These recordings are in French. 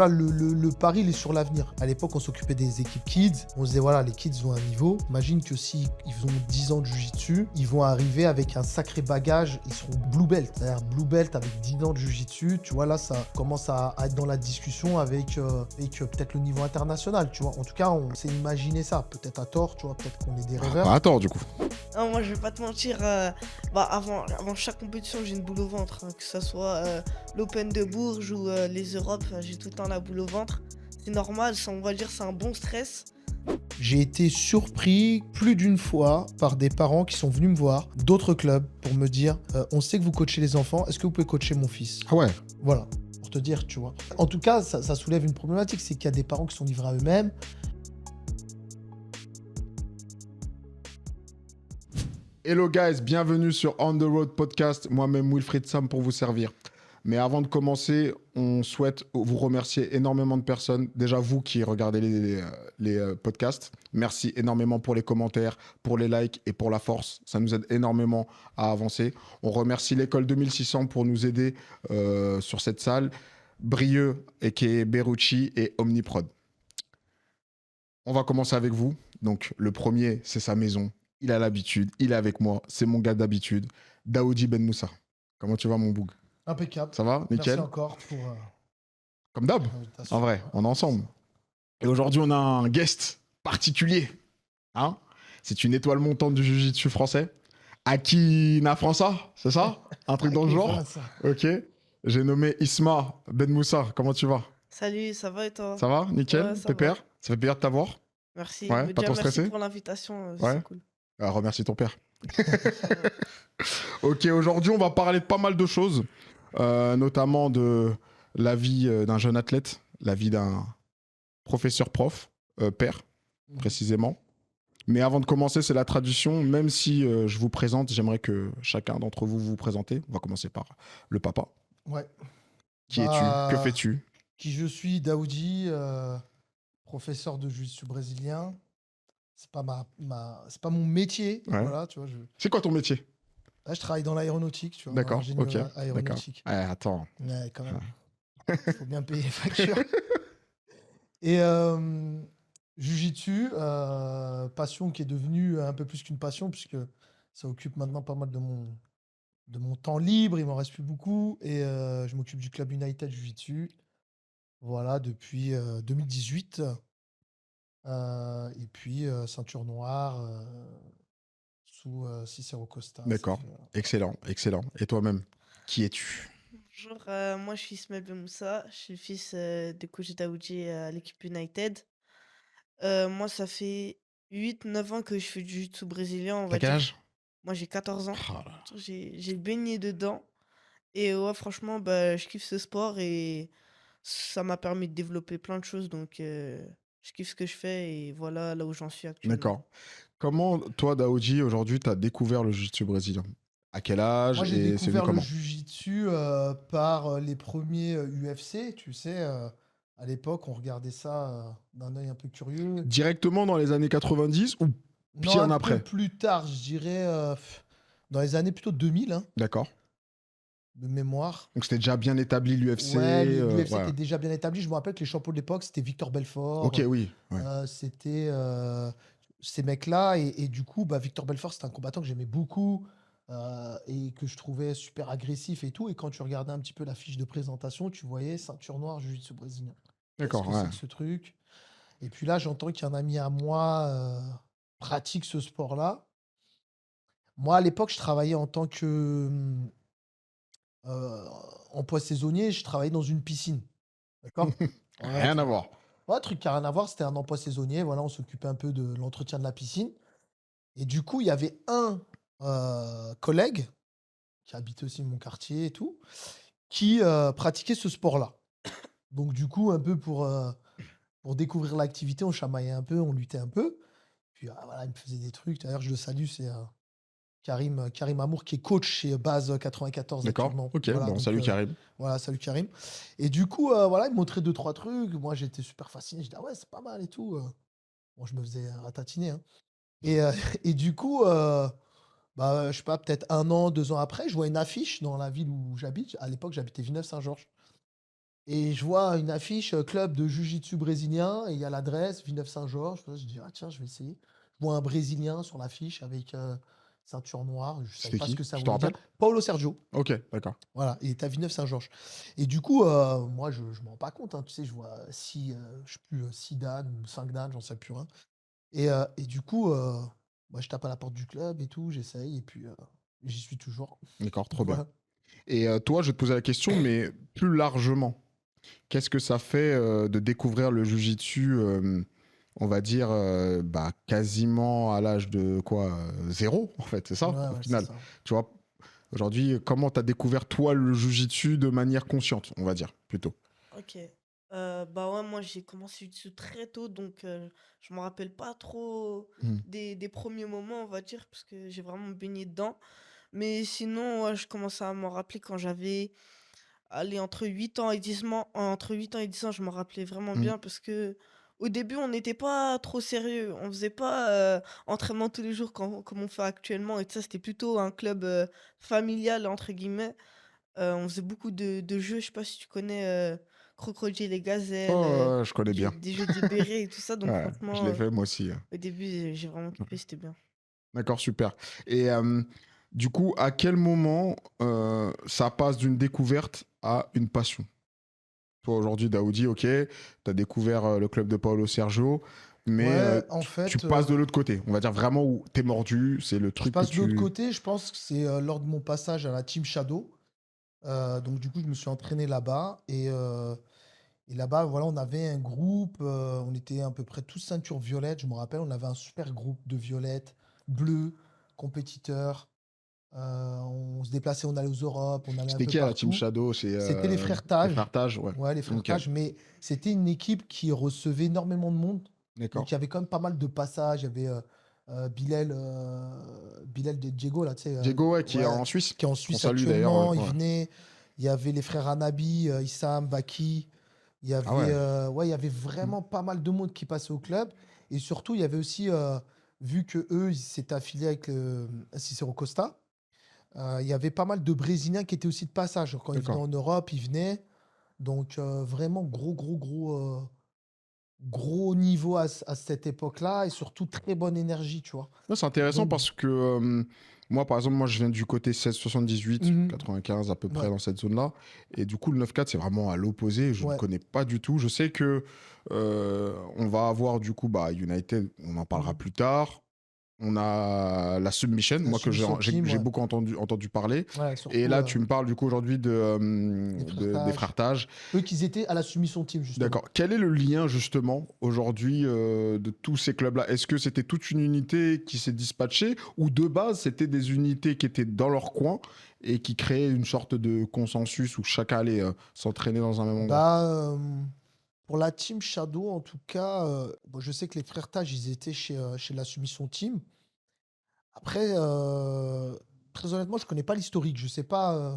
voilà, le pari, il est sur l'avenir. À l'époque, on s'occupait des équipes kids. On se disait, voilà, les kids ont un niveau. Imagine que si ils ont 10 ans de jiu-jitsu, ils vont arriver avec un sacré bagage. Ils seront blue belt. C'est-à-dire blue belt avec 10 ans de jiu-jitsu. Tu vois, là, ça commence à être dans la discussion avec peut-être le niveau international, tu vois. En tout cas, on s'est imaginé ça. Peut-être à tort, tu vois, peut-être qu'on est des rêveurs. Pas à tort, du coup. Non, moi, je vais pas te mentir. Avant chaque compétition, j'ai une boule au ventre. Que ce soit l'Open de Bourges ou les Europes, j'ai tout le temps la boule au ventre. C'est normal, on va dire c'est un bon stress. J'ai été surpris plus d'une fois par des parents qui sont venus me voir, d'autres clubs, pour me dire on sait que vous coachez les enfants, est-ce que vous pouvez coacher mon fils? Ah ouais. Voilà, pour te dire, tu vois. En tout cas, ça soulève une problématique, c'est qu'il y a des parents qui sont livrés à eux-mêmes. Hello guys, bienvenue sur On The Road Podcast. Moi-même Wilfried Sam pour vous servir. Mais avant de commencer, on souhaite vous remercier énormément de personnes. Déjà vous qui regardez les podcasts. Merci énormément pour les commentaires, pour les likes et pour la force. Ça nous aide énormément à avancer. On remercie l'école 2600 pour nous aider sur cette salle. Brieux, a.k.a. Berucci et Omniprod. On va commencer avec vous. Donc le premier, c'est sa maison. Il a l'habitude, il est avec moi. C'est mon gars d'habitude. Daoudi Ben Moussa. Comment tu vas mon boug? Impeccable. Ça va? Nickel. Merci encore pour Comme d'hab, l'invitation. en vrai, on est ensemble. Et aujourd'hui, on a un guest particulier. Hein, c'est une étoile montante du jiu-jitsu français. Akina França, c'est ça? Un truc dans le genre? Ok. J'ai nommé Isma Ben Moussa. Comment tu vas? Salut, ça va et toi? Ça va? Nickel? Ouais, ça Pépère? va. Ça fait plaisir de t'avoir. Merci. Ouais, Mais pas déjà, trop merci stressé? pour l'invitation, Ouais. c'est cool. Remercie ton père. Ok, aujourd'hui, on va parler de pas mal de choses, notamment de la vie d'un jeune athlète, la vie d'un professeur-prof, père, précisément. Mais avant de commencer, c'est la tradition. Même si je vous présente, j'aimerais que chacun d'entre vous vous présentez. On va commencer par le papa. Ouais. Qui es-tu? Que fais-tu? Qui je suis, Daoudi, professeur de jiu-jitsu brésilien. C'est pas c'est pas mon métier, Ouais. voilà, tu vois. C'est quoi ton métier? Là, je travaille dans l'aéronautique, tu vois. D'accord, Ingénieur ok. aéronautique. D'accord. Attends. Ouais, quand même. Faut bien payer les factures. Et Jiu-Jitsu, passion qui est devenue un peu plus qu'une passion, puisque ça occupe maintenant pas mal de mon temps libre. Il m'en reste plus beaucoup. Et je m'occupe du club United Jiu-Jitsu. Voilà, depuis 2018. Et puis ceinture noire sous Cicero Costa. D'accord. Excellent, excellent. Et toi-même, qui es-tu? Bonjour, moi je suis Ismaël Ben Moussa, je suis le fils de coach Daoudi à l'équipe United. Moi, ça fait 8-9 ans que je fais du jiu-jitsu brésilien, on T'as va quel dire. âge? Moi, j'ai 14 ans. Oh là là. J'ai baigné dedans. Et ouais, franchement, bah, je kiffe ce sport et ça m'a permis de développer plein de choses. Donc, je kiffe ce que je fais et voilà là où j'en suis actuellement. D'accord. Comment, toi, Daoudi, aujourd'hui, t'as découvert le jiu-jitsu brésilien? À quel âge Moi, j'ai et c'est venu découvert le comment? Jiu-Jitsu par les premiers UFC, tu sais. À l'époque, on regardait ça d'un œil un peu curieux. Directement dans les années 90 ou Non, bien un peu après? plus tard, je dirais dans les années plutôt 2000, hein, D'accord. de mémoire. Donc c'était déjà bien établi l'UFC. Ouais, l'UFC ouais. était déjà bien établi. Je me rappelle que les champions de l'époque, c'était Victor Belfort. Ok, oui. Ouais. C'était ces mecs-là. Et du coup, bah, Victor Belfort, c'était un combattant que j'aimais beaucoup et que je trouvais super agressif et tout. Et quand tu regardais un petit peu la fiche de présentation, tu voyais ceinture noire, jiu-jitsu brésilien. Qu'est-ce D'accord, que c'est que ce truc? Et puis là, j'entends qu'il y a un ami à moi pratique ce sport-là. Moi, à l'époque, je travaillais en tant que emploi saisonnier. Je travaillais dans une piscine. D'accord? Ouais, Rien à voir. ouais, truc qui n'a rien à voir, c'était un emploi saisonnier. Voilà, on s'occupait un peu de l'entretien de la piscine. Et du coup, il y avait un collègue qui habitait aussi mon quartier et tout, qui pratiquait ce sport-là. Donc, du coup, un peu pour découvrir l'activité, on chamaillait un peu, on luttait un peu. Puis voilà, il me faisait des trucs. D'ailleurs, je le salue, c'est Karim Amour, qui est coach chez Base 94 D'accord. actuellement. Ok, Voilà, bon, donc, salut Karim. voilà, salut Karim. Et du coup, voilà, il me montrait 2-3 trucs. Moi, j'étais super fasciné. Je dis, ah ouais, c'est pas mal et tout. Bon, je me faisais ratatiner, hein. Et, et du coup, bah, je sais pas, peut-être 1 an, 2 ans après, je vois une affiche dans la ville où j'habite. À l'époque, j'habitais Villeneuve-Saint-Georges. Et je vois une affiche club de jiu-jitsu brésilien et il y a l'adresse Villeneuve-Saint-Georges. Je dis, ah tiens, je vais essayer. Je vois un Brésilien sur l'affiche avec ceinture noire. Je savais C'était pas ce qui? que ça Tu te voulait dire. rappelles? Paulo Sergio. Ok, d'accord. Voilà, il était à Villeneuve-Saint-Georges. Et du coup, moi, je ne m'en rends pas compte. Hein, tu sais, je vois je sais plus, 6 Dan ou 5 Dan, j'en sais plus rien. Et du coup, moi, je tape à la porte du club et tout, j'essaye. Et puis, j'y suis toujours. D'accord, trop bien. Voilà. Et toi, je vais te poser la question, mais plus largement, qu'est-ce que ça fait de découvrir le jujitsu, on va dire, quasiment à l'âge de quoi 0, en fait, c'est ça, Ouais, au ouais, c'est final. ça. Tu vois, aujourd'hui, comment tu as découvert, toi, le jujitsu de manière consciente, on va dire, plutôt? Ok. Bah ouais, moi j'ai commencé dessus très tôt, donc je me rappelle pas trop Hmm. des premiers moments, on va dire, parce que j'ai vraiment baigné dedans. Mais sinon, ouais, je commençais à m'en rappeler quand j'avais, allez, entre 8 ans et 10 ans, je me rappelais vraiment Hmm. bien, parce que au début, on n'était pas trop sérieux. On faisait pas entraînement tous les jours comme on fait actuellement, et tout ça, c'était plutôt un club familial, entre guillemets. On faisait beaucoup de jeux, je sais pas si tu connais, Crocodile et Gazelle, Oh, je connais bien. des jeux de bérets et tout ça, donc Ouais, je franchement, l'ai fait moi aussi. au début, j'ai vraiment kiffé, c'était bien. D'accord, super. Et du coup, à quel moment ça passe d'une découverte à une passion? Toi, aujourd'hui, Daoudi, ok, tu as découvert le club de Paulo Sergio, mais Ouais, en tu fait, passes de l'autre côté. On va dire vraiment où t'es mordu, c'est le je truc que passe de l'autre tu... côté. Je pense que c'est lors de mon passage à la Team Shadow. Donc, du coup, je me suis entraîné là-bas. Et là-bas, voilà, on avait un groupe. On était à peu près tous ceinture violette. Je me rappelle, on avait un super groupe de violettes, bleus, compétiteurs. On se déplaçait, on allait aux Europes, on allait un C'était peu qui à la Team partout. Shadow? C'est C'était les frères les Tage. frères Tage, ouais. Ouais, les frères Ok, Tage. Mais c'était une équipe qui recevait énormément de monde. Donc, d'accord. il y avait quand même pas mal de passages. Il y avait Bilal de Diego, là, tu sais, Diego, ouais, qui est ouais, en Suisse, qui est en qu'on Suisse salue d'ailleurs. actuellement. Il Ouais. venait. Il y avait les frères Anabi, Issam, Baki. Ah ouais. Ouais, il y avait Hmm. vraiment pas mal de monde qui passait au club. Et surtout, il y avait aussi, vu que eux, ils s'étaient affiliés avec Cicero Costa, il y avait pas mal de Brésiliens qui étaient aussi de passage. Quand ils venaient D'accord. en Europe, ils venaient. Donc, vraiment gros niveau à cette époque-là et surtout très bonne énergie, tu vois. Ouais, c'est intéressant Donc, parce que moi, par exemple, moi, je viens du côté 16-78, mhm, 95 à peu près ouais, dans cette zone-là. Et du coup, le 9-4, c'est vraiment à l'opposé. Je ne ouais, connais pas du tout. Je sais que on va avoir du coup United, on en parlera mhm. plus tard. On a la Submission, La moi que Submission Team, j'ai ouais. beaucoup entendu parler. Ouais, Et surtout là, tu me parles du coup aujourd'hui les des frères. frères Tage. Eux qui étaient à la Submission Team, justement. D'accord. Quel est le lien justement aujourd'hui de tous ces clubs-là? Est-ce que c'était toute une unité qui s'est dispatchée ou de base c'était des unités qui étaient dans leur coin et qui créaient une sorte de consensus où chacun allait s'entraîner dans un même endroit? Bah, pour la Team Shadow, en tout cas, bon, je sais que les frères Tage, ils étaient chez la Submission Team. Après, très honnêtement, je connais pas l'historique. Hmm.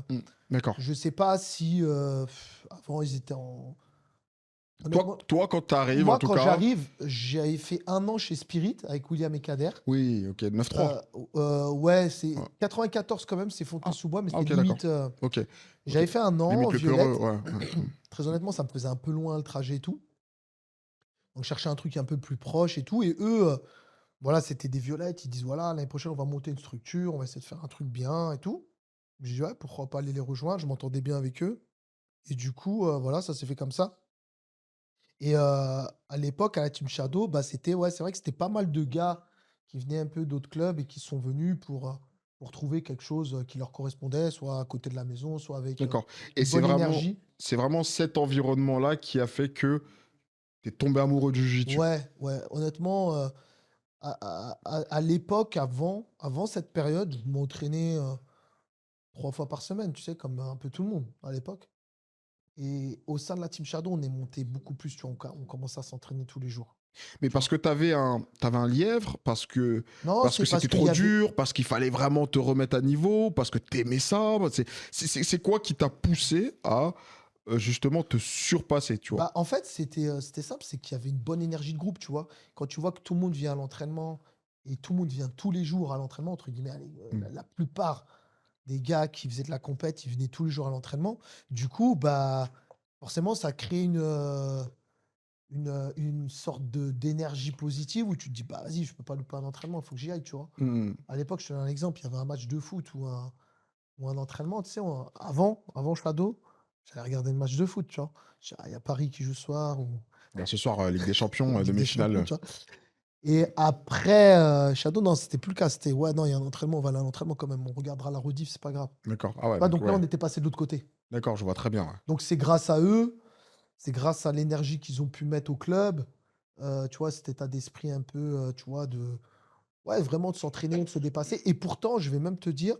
D'accord. Je sais pas si avant ils étaient en. Honnêtement, Toi, quand tu arrives en moi, tout quand cas, j'arrive, j'avais fait 1 an chez Spirit avec William et Kader. oui, ok, 9-3. Euh, ouais, c'est Ouais. 94 quand même, c'est Ah, Fontenay-sous-Bois, mais ah, c'était ok, d'accord. limite. Ok, ok. J'avais fait 1 an, Limite le plus heureux, Violette. ouais. Hmm. Très honnêtement, ça me faisait un peu loin le trajet et tout. Donc, je cherchais un truc un peu plus proche et tout. Et eux, voilà, c'était des violettes. Ils disent, voilà, l'année prochaine, on va monter une structure, on va essayer de faire un truc bien et tout. J'ai dit, ouais, pourquoi pas aller les rejoindre? Je m'entendais bien avec eux. Et du coup, voilà, ça s'est fait comme ça. Et à l'époque, à la Team Shadow, bah, ouais, c'est vrai que c'était pas mal de gars qui venaient un peu d'autres clubs et qui sont venus pour trouver quelque chose qui leur correspondait, soit à côté de la maison, soit avec D'accord. Et une bonne énergie. c'est vraiment cet environnement-là qui a fait que t'es tombé amoureux du jiu-jitsu. Ouais, ouais, honnêtement, à l'époque, avant cette période, je m'entraînais 3 fois par semaine, tu sais, comme un peu tout le monde à l'époque. Et au sein de la Team Shadow, on est monté beaucoup plus, tu vois, on commençait à s'entraîner tous les jours, Mais tu parce vois. que t'avais un lièvre, Non, parce que c'est parce c'était qu'il y trop avait. dur, parce qu'il fallait vraiment te remettre à niveau, parce que t'aimais ça. C'est quoi qui t'a poussé à justement te surpasser, tu vois? Bah, en fait, c'était simple, c'est qu'il y avait une bonne énergie de groupe, tu vois. Quand tu vois que tout le monde vient à l'entraînement et tout le monde vient tous les jours à l'entraînement, entre guillemets, allez, Mm. la plupart des gars qui faisaient de la compète, ils venaient tous les jours à l'entraînement. Du coup, bah, forcément, ça crée une sorte d'énergie positive où tu te dis, bah vas-y, je peux pas louper un entraînement, il faut que j'y aille, tu vois. Hmm. À l'époque, je te donne un exemple, il y avait un match de foot ou un entraînement, tu sais, avant Shadow, j'allais regarder le match de foot, tu vois. Il y a Paris qui joue ce soir, ou Bah, ce soir, Ligue des Champions, Ligue des demi-finale. Champions, tu vois. Et après, Shadow, non, c'était plus le cas. C'était, ouais, non, il y a un entraînement, on va aller à l'entraînement quand même. On regardera la rediff, c'est pas grave. D'accord. Ah ouais, Ouais, donc donc là, ouais. on était passé de l'autre côté. D'accord, je vois très bien. Ouais. Donc c'est grâce à eux, c'est grâce à l'énergie qu'ils ont pu mettre au club. Tu vois, cet état d'esprit un peu, tu vois, ouais, vraiment de s'entraîner, de se dépasser. Et pourtant, je vais même te dire,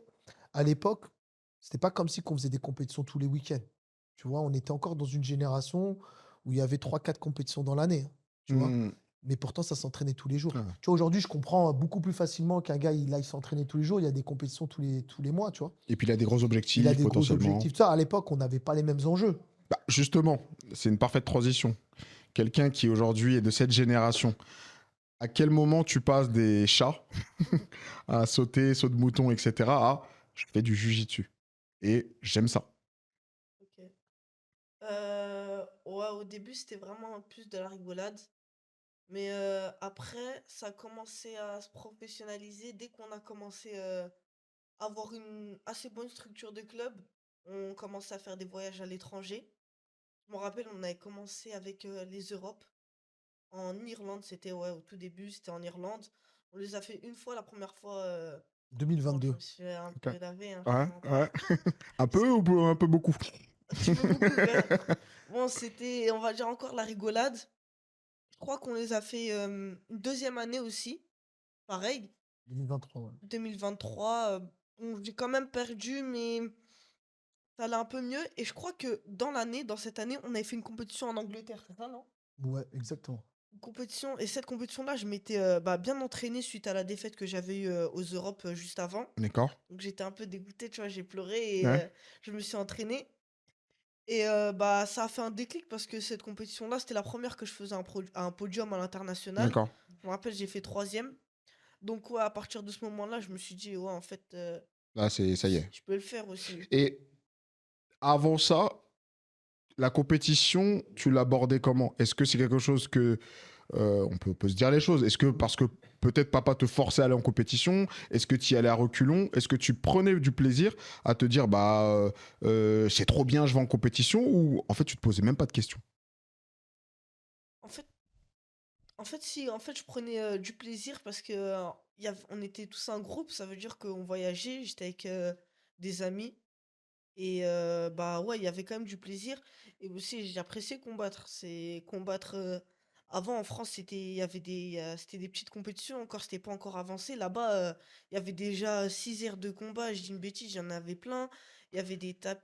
à l'époque, c'était pas comme si qu'on faisait des compétitions tous les week-ends. Tu vois, on était encore dans une génération où il y avait trois, quatre compétitions dans l'année, hein, tu vois. Hmm. Mais pourtant, ça s'entraînait tous les jours. Ah. Tu vois, aujourd'hui, je comprends beaucoup plus facilement qu'un gars, il aille s'entraîner tous les jours. Il y a des compétitions tous les mois, tu vois. Et puis il a des gros Il a objectifs des gros potentiellement. objectifs. Ça, à l'époque, on n'avait pas les mêmes enjeux. Bah, justement, c'est une parfaite transition. Quelqu'un qui aujourd'hui est de cette génération, à quel moment tu passes des chats à sauter, saut de mouton, etc. à je fais du jujitsu et j'aime ça. Ok. Ouais, au début, c'était vraiment plus de la rigolade. Mais après, ça a commencé à se professionnaliser dès qu'on a commencé à avoir une assez bonne structure de club. On commençait à faire des voyages à l'étranger. Je me rappelle, on avait commencé avec les Europes. En Irlande, c'était ouais, au tout début, c'était en Irlande. On les a fait une fois, la première fois. Bon, je 2022. me suis fait un Ok. peu laver, hein, je te Ouais, mens pas. ouais. Un peu ou un peu beaucoup? Un petit peu beaucoup, ouais. Bon, c'était, on va dire, encore la rigolade. Je crois qu'on les a fait une deuxième année aussi, pareil, 2023, ouais. 2023. Bon, j'ai quand même perdu, mais ça allait un peu mieux. Et je crois que dans cette année, on avait fait une compétition en Angleterre, c'est ça, non? Ouais, exactement. Une compétition, et cette compétition-là, je m'étais bien entraîné suite à la défaite que j'avais eue aux Europes juste avant. D'accord. Donc j'étais un peu dégoûté, tu vois, j'ai pleuré et Ouais. je me suis entraîné. Et ça a fait un déclic parce que cette compétition-là, c'était la première que je faisais un podium à l'international. D'accord. Je me rappelle, j'ai fait troisième. Donc ouais, à partir de ce moment-là, je me suis dit, ouais, en fait, Là, ça y est. je peux le faire aussi. Et avant ça, la compétition, tu l'abordais comment? Est-ce que c'est quelque chose que on peut se dire les choses. Est-ce que parce que peut-être papa te forçait à aller en compétition, est-ce que tu y allais à reculons, est-ce que tu prenais du plaisir à te dire bah c'est trop bien, je vais en compétition, ou en fait tu te posais même pas de questions? En fait, si, en fait, je prenais du plaisir parce que on était tous un groupe, ça veut dire qu'on voyageait, j'étais avec des amis. Et bah ouais, il y avait quand même du plaisir. Et aussi, j'ai apprécié combattre. C'est combattre. Avant, en France, c'était des petites compétitions encore, c'était pas encore avancé. Là-bas, il y avait déjà 6 aires de combat. Je dis une bêtise, il y en avait plein. Il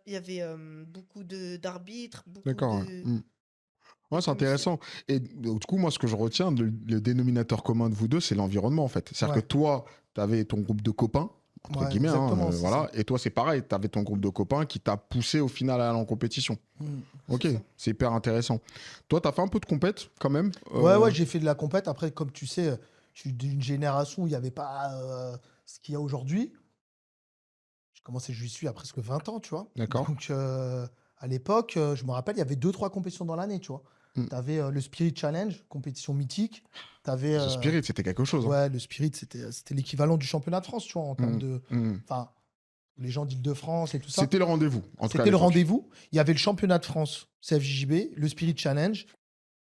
y avait beaucoup d'arbitres, beaucoup D'accord. Ouais. de Ouais, c'est commissaires. intéressant. Et du coup, moi, ce que je retiens, le dénominateur commun de vous deux, c'est l'environnement, en fait. C'est-à-dire que Ouais, toi, tu avais ton groupe de copains, entre ouais, guillemets, hein, exactement, c'est ça. voilà. Et toi, c'est pareil, tu avais ton groupe de copains qui t'a poussé au final à aller en compétition. Mm. C'est Ok, ça. c'est hyper intéressant. Toi, tu as fait un peu de compète quand même. Ouais, ouais, j'ai fait de la compète. Après, comme tu sais, je suis d'une génération où il n'y avait pas ce qu'il y a aujourd'hui. J'ai commencé, je suis à presque 20 ans, tu vois. D'accord. Donc, à l'époque, je me rappelle, il y avait deux, trois compétitions dans l'année, tu vois. Hmm. Tu avais le Spirit Challenge, compétition mythique. Tu avais, The Spirit, c'était quelque chose. Hein. ouais, le Spirit, c'était l'équivalent du championnat de France, tu vois, en termes Hmm, de. hmm. Enfin, les gens d'Île-de-France et tout ça. C'était le rendez-vous, en tout cas à C'était le l'époque. rendez-vous. Il y avait le championnat de France, CFJB, le Spirit Challenge.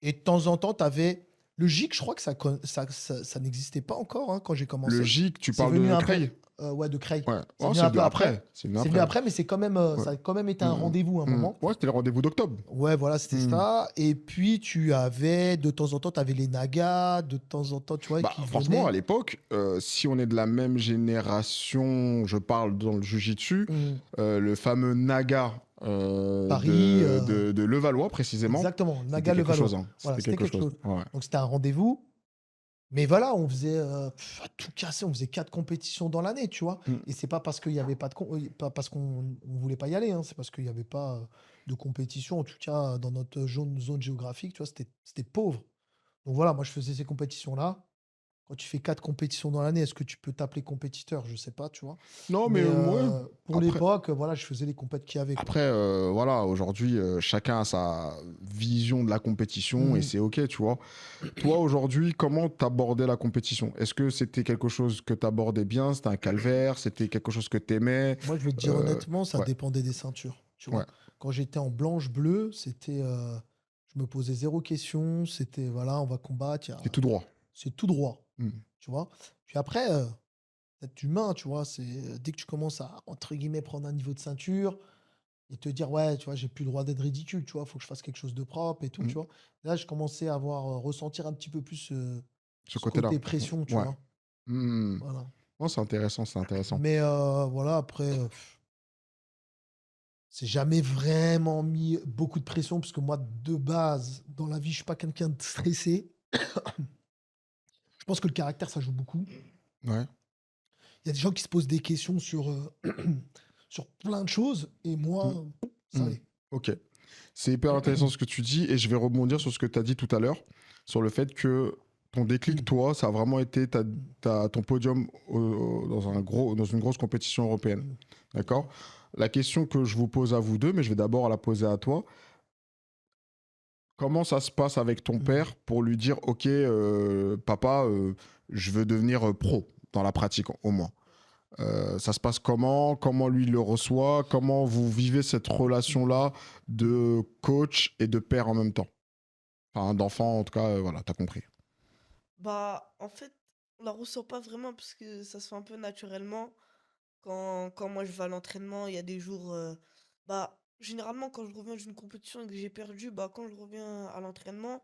Et de temps en temps, tu avais le GIC, je crois que ça n'existait pas encore hein, quand j'ai Le commencé. GIC, tu C'est parles venu de un peu. Creil. Ouais, de Creil. Ouais, C'est oh, venu c'est un venu peu après. après. C'est venu C'est venu après. après, mais c'est quand même, Ouais. ça a quand même été un Hmm, rendez-vous à un moment. Ouais, c'était le rendez-vous d'octobre. Ouais, voilà, c'était Hmm. ça. Et puis, tu avais, de temps en temps, tu avais les Nagas, de temps en temps, tu vois, Bah, qui franchement, venaient. à l'époque, si on est de la même génération, je parle dans le Jujitsu, Hmm. le fameux Naga Paris, de Levallois, précisément, exactement, c'était quelque Naga-Levallois. chose. Hein. Voilà, C'était c'était quelque quelque chose. chose. Ouais. Donc, c'était un rendez-vous. Mais voilà, on faisait à tout casser, on faisait 4 compétitions dans l'année, tu vois. Hmm. Et c'est pas parce qu'il y avait pas pas parce qu'on voulait pas y aller, hein, c'est parce qu'il y avait pas de compétition, en tout cas dans notre zone géographique, tu vois, c'était pauvre. Donc voilà, moi je faisais ces compétitions-là. quand tu fais 4 compétitions dans l'année, est-ce que tu peux t'appeler compétiteur? Je sais pas, tu vois. Non, mais Mais ouais. pour Après, l'époque, voilà, je faisais les compètes qu'il y avait, quoi. après voilà, aujourd'hui, chacun a sa vision de la compétition et Mhm. c'est OK, tu vois. Toi, aujourd'hui, comment t'abordais la compétition? Est-ce que c'était quelque chose que t'abordais bien? C'était un calvaire? C'était quelque chose que t'aimais? Moi, je vais te dire Euh, honnêtement, ça ouais, dépendait des ceintures, tu ouais. vois. Quand j'étais en blanche-bleue, je me posais zéro question. C'était, voilà, on va combattre. C'est tout droit. C'est tout droit, Hmm. tu vois. Puis après, être humain, tu vois, dès que tu commences à, entre guillemets, prendre un niveau de ceinture et te dire, ouais, tu vois, j'ai plus le droit d'être ridicule, tu vois, faut que je fasse quelque chose de propre et tout, Hmm. tu vois. Là, je commençais à ressentir un petit peu plus Ce ce côté-là. côté pression, tu Ouais. vois. Hmm. Voilà. Non, c'est intéressant, c'est intéressant. Mais voilà, après, c'est jamais vraiment mis beaucoup de pression, parce que moi, de base, dans la vie, je suis pas quelqu'un de stressé. Je pense que le caractère, ça joue beaucoup. Ouais. Il y a des gens qui se posent des questions sur plein de choses, et Hmm. moi, ça Hmm. allait. Ok. C'est hyper intéressant ce que tu dis et je vais rebondir sur ce que tu as dit tout à l'heure, sur le fait que ton déclic, toi, ça a vraiment été ton podium dans une grosse compétition européenne. D'accord? La question que je vous pose à vous deux, mais je vais d'abord la poser à toi. Comment ça se passe avec ton père pour lui dire, OK, papa, je veux devenir pro dans la pratique au moins? Ça se passe comment? Comment lui le reçoit? Comment vous vivez cette relation-là de coach et de père en même temps? Enfin, d'enfant, en tout cas, voilà, t'as compris. Bah, en fait, on la ressent pas vraiment parce que ça se fait un peu naturellement. Quand moi je vais à l'entraînement, il y a des jours, bah, généralement quand je reviens d'une compétition et que j'ai perdu, bah, quand je reviens à l'entraînement,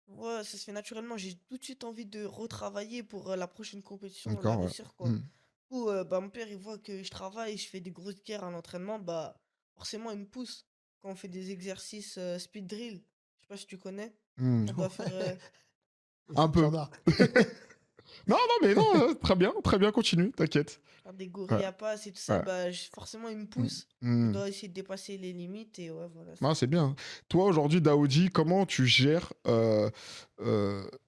ouais, ça se fait naturellement. J'ai tout de suite envie de retravailler pour la prochaine compétition, la D'accord, ouais. réussir, quoi. Hmm. Du coup, bah, mon père, il voit que je travaille, je fais des grosses guerres à l'entraînement, bah, forcément, il me pousse. Quand on fait des exercices speed drill, je sais pas si tu connais, Hmm. on doit faire, Un Tu peu. en as. Non, non, mais non, très bien, continue, t'inquiète. faire des Ouais, gorilla pass et tout ça, ouais. bah, forcément, il me Hmm. pousse. Je Hmm. dois essayer de dépasser les limites et ouais, voilà, c'est Ah, ça. c'est bien. Toi, aujourd'hui, Daoudi, comment tu gères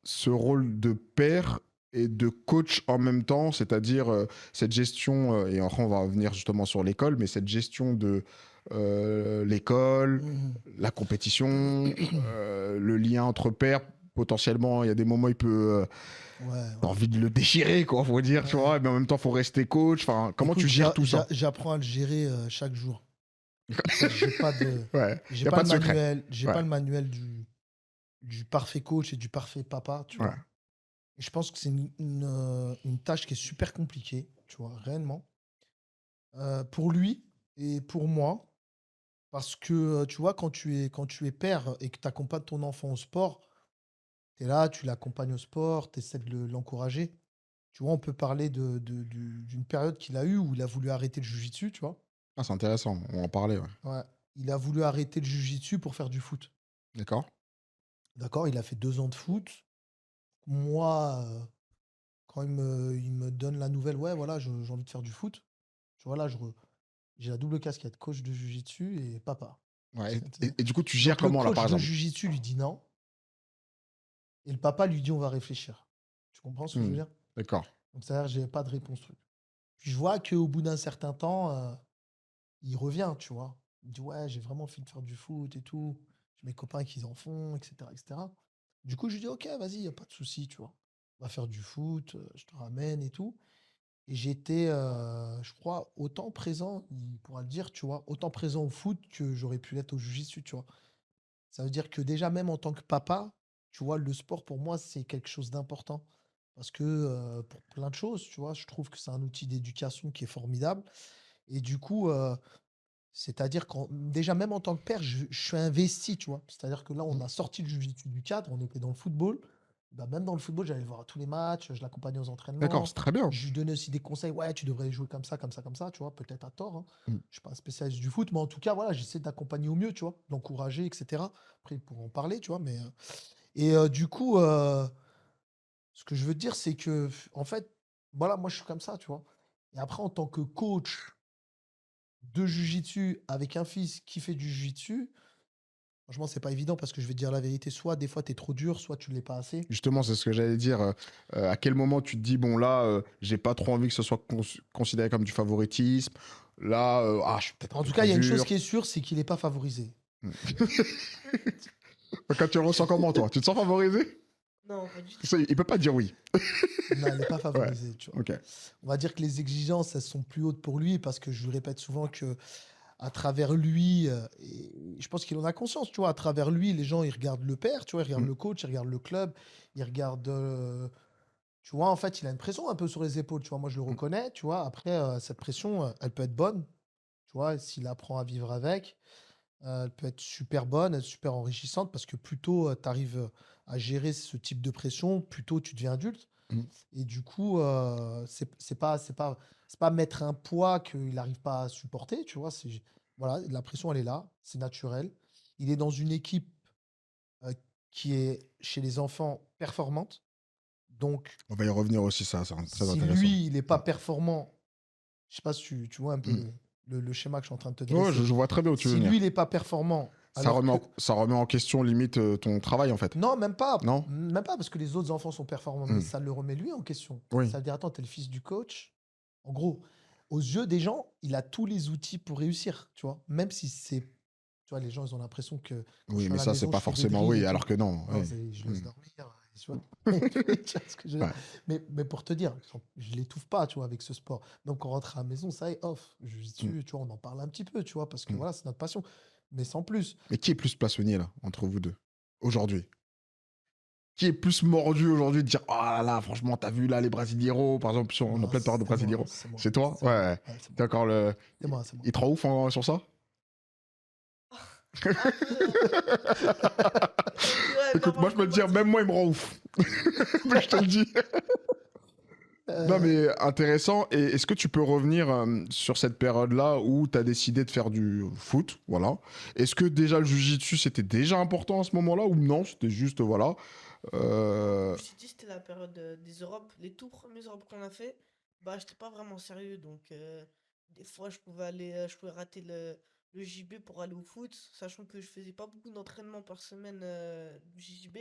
ce rôle de père et de coach en même temps, c'est-à-dire cette gestion, et après on va revenir justement sur l'école, mais cette gestion de l'école, Mhm. la compétition, le lien entre pairs, potentiellement, il y a des moments, il peut... Ouais, t'as ouais. envie de le déchirer, quoi, faut dire, tu Ouais. vois, mais en même temps, faut rester coach. Enfin, comment tu Écoute, gères tout ça? j'apprends à le gérer chaque jour. En fait, Ouais, il j'ai n'y a pas pas le de secret. manuel, j'ai Ouais, pas le manuel du parfait coach et du parfait papa, tu ouais. vois. Et je pense que c'est une tâche qui est super compliquée, tu vois, réellement. Pour lui et pour moi, parce que, tu vois, quand tu es père et que tu accompagnes ton enfant au sport, tu es là, tu l'accompagnes au sport, tu essaies de l'encourager. Tu vois, on peut parler d'une période qu'il a eue où il a voulu arrêter le jujitsu, tu vois. Ah, c'est intéressant, on va en parler, ouais. Ouais. Il a voulu arrêter le jujitsu pour faire du foot. D'accord? D'accord? Il a fait 2 ans de foot. Moi, quand il me donne la nouvelle, ouais, voilà, j'ai envie de faire du foot. Tu vois, là, j'ai la double casquette, coach de jujitsu et papa. Ouais, Tu sais. et du coup, tu gères Donc le comment là, par coach de exemple? jujitsu lui dit non et le papa lui dit on va réfléchir. Tu comprends ce que je veux Hmm, dire? d'accord. Donc c'est-à-dire j'ai pas de réponse truc. Puis je vois qu'au bout d'un certain temps, il revient, tu vois? Il me dit: «Ouais, j'ai vraiment envie de faire du foot et tout. J'ai mes copains qui en font et cetera et cetera». Du coup, je lui dis: «OK, vas-y, y a pas de souci, tu vois? On va faire du foot, je te ramène et tout». Et j'étais, je crois, autant présent, il pourra le dire, tu vois? Autant présent au foot que j'aurais pu l'être au jiu-jitsu, tu vois? Ça veut dire que déjà, même en tant que papa, tu vois, le sport pour moi, c'est quelque chose d'important. Parce que, pour plein de choses, tu vois, je trouve que c'est un outil d'éducation qui est formidable. Et du coup, c'est-à-dire qu'en déjà même en tant que père, je suis investi, tu vois? C'est-à-dire que là, on Hmm, a sorti le jiu-jitsu du cadre, on était dans le football. Bah, même dans le football, j'allais le voir à tous les matchs, je l'accompagnais aux d'accord, entraînements, c'est très bien. je lui donnais aussi des conseils: «Ouais, tu devrais jouer comme ça, comme ça, comme ça», tu vois? Peut-être à tort, hein. Hmm, Je suis pas un spécialiste du foot, mais en tout cas, voilà, j'essaie d'accompagner au mieux, tu vois? D'encourager et cetera. Après, pour en parler, tu vois? Mais, du coup, ce que je veux te dire, c'est que, en fait, voilà, moi, je suis comme ça, tu vois? Et après, en tant que coach de jiu-jitsu avec un fils qui fait du jiu-jitsu, Franchement, c'est pas évident parce que je vais te dire la vérité, soit des fois tu es trop dur, soit tu l'es pas assez. Justement, c'est ce que j'allais dire. À quel moment tu te dis, bon, là, j'ai pas trop envie que ce soit considéré comme du favoritisme. Là, je suis peut-être un En peu tout cas, trop il y a une chose dur. qui est sûre, c'est qu'il est pas favorisé. Quand tu le ressens comment, toi? Tu te sens favorisé? Non, pas du tout. Il peut pas dire oui. Non, il est pas Ouais, favorisé, tu vois? ok. On va dire que les exigences, elles sont plus hautes pour lui parce que je lui répète souvent que à travers lui, et je pense qu'il en a conscience, tu vois? À travers lui, les gens, ils regardent le père, tu vois? Ils regardent Mm. le coach, ils regardent le club, ils regardent, tu vois? En fait, il a une pression un peu sur les épaules, tu vois? Moi, je le Mm. reconnais, tu vois? Après, cette pression, elle peut être bonne, tu vois? S'il apprend à vivre avec, elle peut être super bonne, super enrichissante parce que plus tôt, tu arrives, à gérer ce type de pression, plus tôt tu deviens adulte. Mm. Et du coup, c'est pas mettre un poids qu'il n'arrive pas à supporter, tu vois? Voilà, la pression, elle est là, c'est naturel. Il est dans une équipe, heu, qui est, chez les enfants, performante. Donc On va y revenir aussi, ça, c'est très si intéressant. lui, il est Mm. pas performant, je sais pas si tu vois un peu Mm. le schéma que je suis en train de te Ouais, dresser. je vois très bien où tu veux Si lui, venir. il est pas performant, Ça alors remet que ça remet en question, limite, ton travail, en fait. non, Non? même pas parce que les autres enfants sont performants, mais Mm. ça le remet lui en question. Oui. Ça veut dire: «Attends, tu es le fils du coach». En gros, aux yeux des gens, il a tous les outils pour réussir, tu vois? Même si c'est tu vois, les gens, ils ont l'impression que quand je Oui, suis à mais la ça, c'est maison, pas je fais des forcément drills oui, et alors tout. que non. Non, Oui. c'est je laisse Mm. dormir, tu vois? Tu vois ce que je veux Ouais. dire? Mais pour te dire, je l'étouffe pas, tu vois, avec ce sport. Donc quand on rentre à la maison, ça est off. Juste, Mm. tu vois, on en parle un petit peu, tu vois? Parce que Mm. voilà, c'est notre passion, mais sans plus. Mais qui est plus passionné, là, entre vous deux, aujourd'hui? Qui est plus mordu aujourd'hui de dire: «Oh là là, franchement, t'as vu là les Brasileiros?» Par exemple, on est en Non, pleine période de c'est moi, Brasileiros. c'est moi, C'est toi? c'est Ouais, moi. ouais. Ouais, c'est Tu moi. encore le. C'est moi, c'est moi. Il te rend ouf sur ça? Un peu, ouais, pas Écoute, moi, je peux franchement, te pas dire, tout. même moi, il me rend ouf. Mais je te le dis. Non, Heu, mais intéressant. Et est-ce que tu peux revenir sur cette période-là où tu as décidé de faire du foot? Voilà. Est-ce que déjà le jiu-jitsu, c'était déjà important à ce moment-là ou non? C'était juste, voilà. Comme euh, je t'ai dit, c'était la période des Europes. Les tout premiers Europes qu'on a fait, bah, j'étais pas vraiment sérieux. Donc, des fois, je pouvais rater le JB pour aller au foot, sachant que je faisais pas beaucoup d'entraînement par semaine du JB.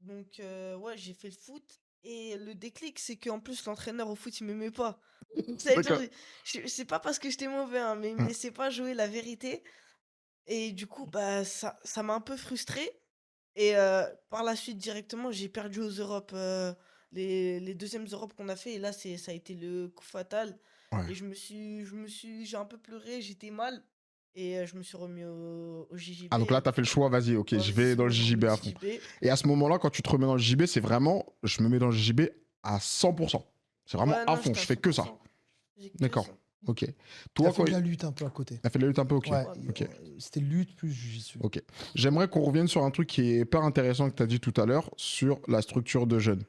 Donc, ouais, j'ai fait le foot. Et le déclic, c'est qu'en plus, l'entraîneur au foot, il m'aimait pas. C'est-à-dire, D'accord. c'est pas parce que j'étais mauvais, hein, mais il me Hmm. laissait pas jouer la vérité. Et du coup, bah, ça m'a un peu frustré. Et par la suite, directement, j'ai perdu aux Europes, les deuxièmes Europes qu'on a fait. Et là, ça a été le coup fatal. Ouais. Et j'ai un peu pleuré, j'étais mal. Et je me suis remis au Ah, JJB. donc là, tu as fait le choix, vas-y, ok, Ouais, je vas-y, vais c'est dans le bon, je me remets JJB au à fond. JJB. Et à ce moment-là, quand tu te remets dans le JB, c'est vraiment, je me mets dans le JB à 100%. C'est vraiment Ouais, à non, fond, j'étais je à fais que ça. 100%. J'ai que D'accord, ça. ok. tu Toi, fait quand. de la lutte un peu à côté. T'as fait de la lutte un peu, ok. Ouais, Ouais. Ok. c'était lutte plus jiu-jitsu. Ok. J'aimerais qu'on revienne sur un truc qui est hyper intéressant que tu as dit tout à l'heure sur la structure de jeunes.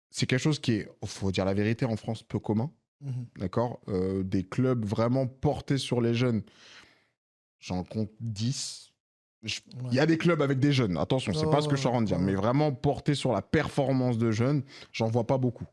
C'est quelque chose qui est, faut dire la vérité, en France peu commun. Mmh. D'accord. Des clubs vraiment portés sur les jeunes, j'en compte 10. Il y Ouais. a des clubs avec des jeunes, attention, Ouais, c'est pas ce que je suis en ouais, train de dire, ouais, mais ouais. vraiment portés sur la performance de jeunes, j'en vois pas beaucoup.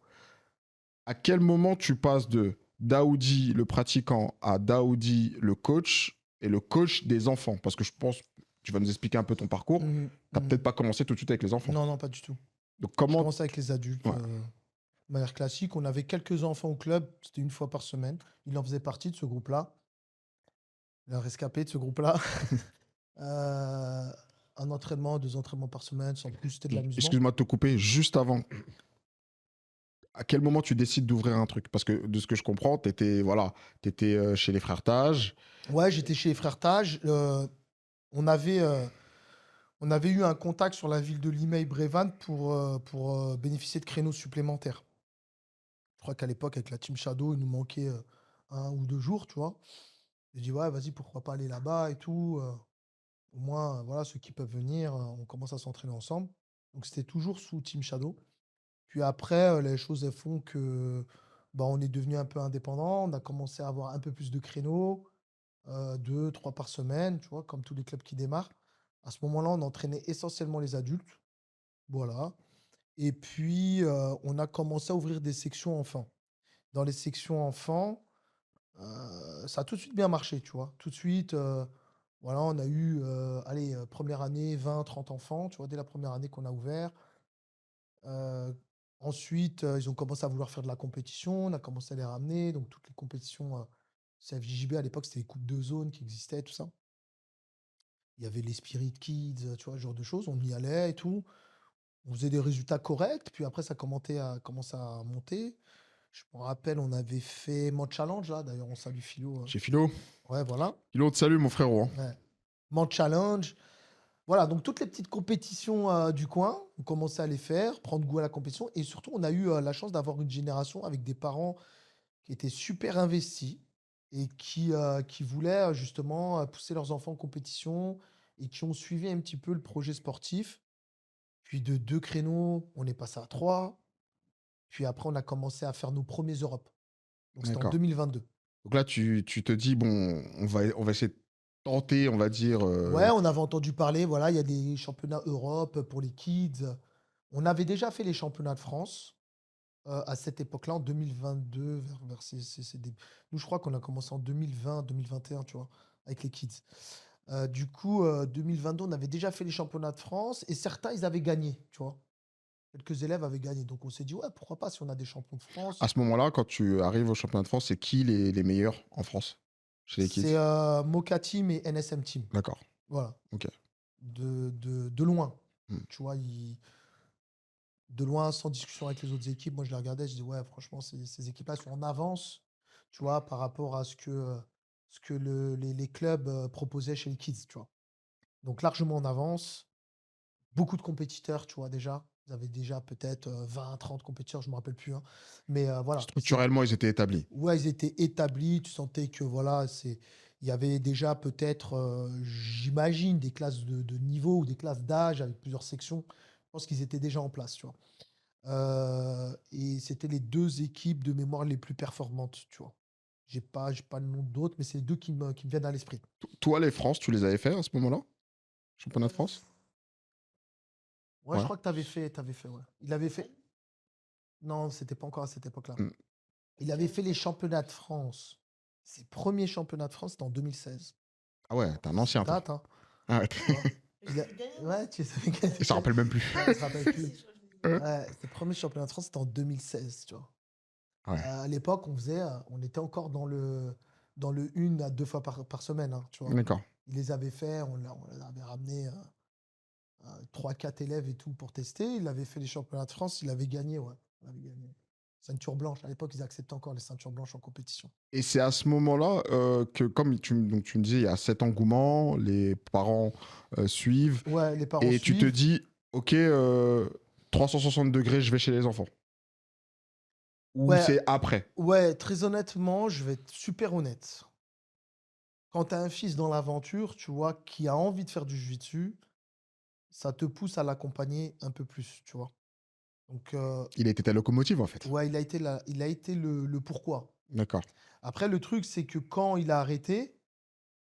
À quel moment tu passes de Daoudi le pratiquant à Daoudi le coach et le coach des enfants? Parce que je pense, tu vas nous expliquer un peu ton parcours, Mmh. t'as Mmh. peut-être pas commencé tout de suite avec les enfants. Non, non, pas du tout. Donc Je comment. commençais avec les adultes, Ouais. de manière classique. On avait quelques enfants au club, c'était une fois par semaine. Il en faisait partie de ce groupe-là, un rescapé de ce groupe-là. Un entraînement, 2 entraînements par semaine, sans plus, c'était de l'amusement. Excuse-moi de te couper, juste avant, à quel moment tu décides d'ouvrir un truc? Parce que de ce que je comprends, t'étais voilà, t'étais chez les frères Tage. Ouais, j'étais chez les frères Tage, on avait, on avait eu un contact sur la ville de Limay-Brévannes pour, bénéficier de créneaux supplémentaires. Je crois qu'à l'époque, avec la team Shadow, il nous manquait, 1 ou 2 jours, tu vois? J'ai dit: «Ouais, vas-y, pourquoi pas aller là-bas et tout, au moins, voilà, ceux qui peuvent venir, on commence à s'entraîner ensemble». Donc c'était toujours sous team Shadow. Puis après, les choses, elles font que, bah, on est devenu un peu indépendant. On a commencé à avoir un peu plus de créneaux, 2-3 par semaine, tu vois? Comme tous les clubs qui démarrent. À ce moment-là, on entraînait essentiellement les adultes, voilà. Et puis, on a commencé à ouvrir des sections enfants. Dans les sections enfants, ça a tout de suite bien marché, tu vois? Tout de suite, Voilà, on a eu, allez, première année, 20, 30 enfants, tu vois, dès la première année qu'on a ouvert. Heu, Ensuite, ils ont commencé à vouloir faire de la compétition, on a commencé à les ramener, donc toutes les compétitions, CFJJB à l'époque, c'était les coupes de zone qui existaient, tout ça. Il y avait les Spirit Kids, tu vois, ce genre de choses, on y allait et tout. On faisait des résultats corrects, puis après ça commençait à monter. Je me rappelle, on avait fait Mode Challenge là, d'ailleurs on salue Philo, Chez Philo. ouais voilà, Philo, te salue, mon frérot, hein. ouais. Mode Challenge, voilà, donc toutes les petites compétitions, du coin, on commençait à les faire, prendre goût à la compétition et surtout on a eu, la chance d'avoir une génération avec des parents qui étaient super investis et qui voulaient, justement, pousser leurs enfants en compétition et qui ont suivi un petit peu le projet sportif. Puis de 2 créneaux, on est passé à 3. Puis après, on a commencé à faire nos premiers Europes. Donc c'était en D'accord. 2022. Donc là, tu te dis, bon, on va essayer de tenter, on va dire. Ouais, on avait entendu parler, voilà, il y a des championnats Europe pour les kids. On avait déjà fait les championnats de France, à cette époque-là, en 2022, vers ces débuts. Nous, je crois qu'on a commencé en 2020-2021, tu vois, avec les kids. Du coup, 2022, on avait déjà fait les championnats de France et certains, ils avaient gagné, tu vois. Quelques élèves avaient gagné. Donc on s'est dit, ouais, pourquoi pas si on a des champions de À France. ce moment-là, quand tu arrives au championnat de France, c'est qui les meilleurs en France chez les C'est kids? Moka Team et NSM Team. D'accord. Voilà. Ok. De loin. Hmm. Tu vois, de loin, sans discussion avec les autres équipes, moi je les regardais, je dis, ouais, franchement, ces équipes-là sont en avance, tu vois, par rapport à ce que les clubs proposaient chez les kids, tu vois. Donc largement en avance. Beaucoup de compétiteurs, tu vois, déjà. Ils avaient déjà peut-être 20, 30 compétiteurs, je me rappelle plus, hein. Mais voilà, Structurellement, ils étaient établis. ouais, ils étaient établis. Tu sentais que voilà, il y avait déjà peut-être, j'imagine, des classes de niveau ou des classes d'âge avec plusieurs sections. Je pense qu'ils étaient déjà en place, tu vois. Et c'était les deux équipes de mémoire les plus performantes, tu vois. J'ai pas le nom d'autres, mais c'est les deux qui me viennent à l'esprit. Toi, les France, tu les avais fait à ce moment-là? Championnat de France? Ouais, je Ouais. crois que t'avais fait, ouais. Il avait fait. Non, c'était pas encore à cette époque-là. Hmm. Il avait fait les championnats de France. Ses premiers championnats de France, c'était en 2016. Ah ouais, t'es un Ça ancien, toi. date, hein, Ah ouais. tu vois. Il a... Ouais, tu savais qu'elle Il s'en rappelle même plus. Ouais, il se rappelle plus. Euh, Ouais, ses premiers championnats de France, c'était en 2016, tu vois. Ouais, À l'époque, on était encore dans le 1 à 2 fois par semaine, hein, tu vois. d'accord. Il les avait fait, on avait ramené 3, 4 élèves et tout pour tester. Il avait fait les championnats de France, il avait gagné, ouais. Il avait gagné. Ceinture blanche. À l'époque, ils acceptaient encore les ceintures blanches en compétition. Et c'est à ce moment-là que, comme donc tu me disais, il y a cet engouement, les parents suivent, Ouais, les parents et tu te suivent. dis, ok, 360 degrés, je vais chez les enfants. Ou Ouais, c'est après? ouais, très honnêtement, je vais être super honnête. Quand tu as un fils dans l'aventure, tu vois, qui a envie de faire du jiu-jitsu, ça te pousse à l'accompagner un peu plus, tu vois. Donc, Il a été ta locomotive, en fait. ouais, il a été le pourquoi. D'accord, Après, le truc, c'est que quand il a arrêté,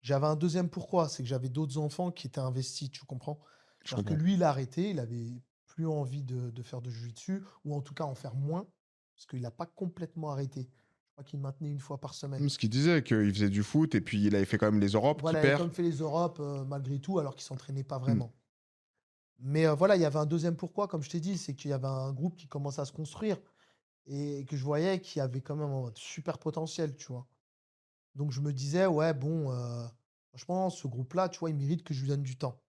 j'avais un deuxième pourquoi. C'est que j'avais d'autres enfants qui étaient investis, tu comprends? je C'est-à-dire que comprends. lui, il a arrêté, il avait plus envie de faire de jiu-jitsu, ou en tout cas en faire moins, parce qu'il n'a pas complètement arrêté. Je crois qu'il maintenait 1 fois par semaine. Ce qu'il disait, qu'il faisait du foot, et puis il avait fait quand même les Europes, qu'il Voilà, il a perd. quand même fait les Europes malgré tout, alors qu'il s'entraînait pas Hmm. vraiment. Mais voilà, il y avait un deuxième pourquoi, comme je t'ai dit, c'est qu'il y avait un groupe qui commençait à se construire et que je voyais qu'il y avait quand même un super potentiel, tu vois. Donc je me disais, ouais, bon, franchement, ce groupe-là, tu vois, il mérite que je lui donne du temps,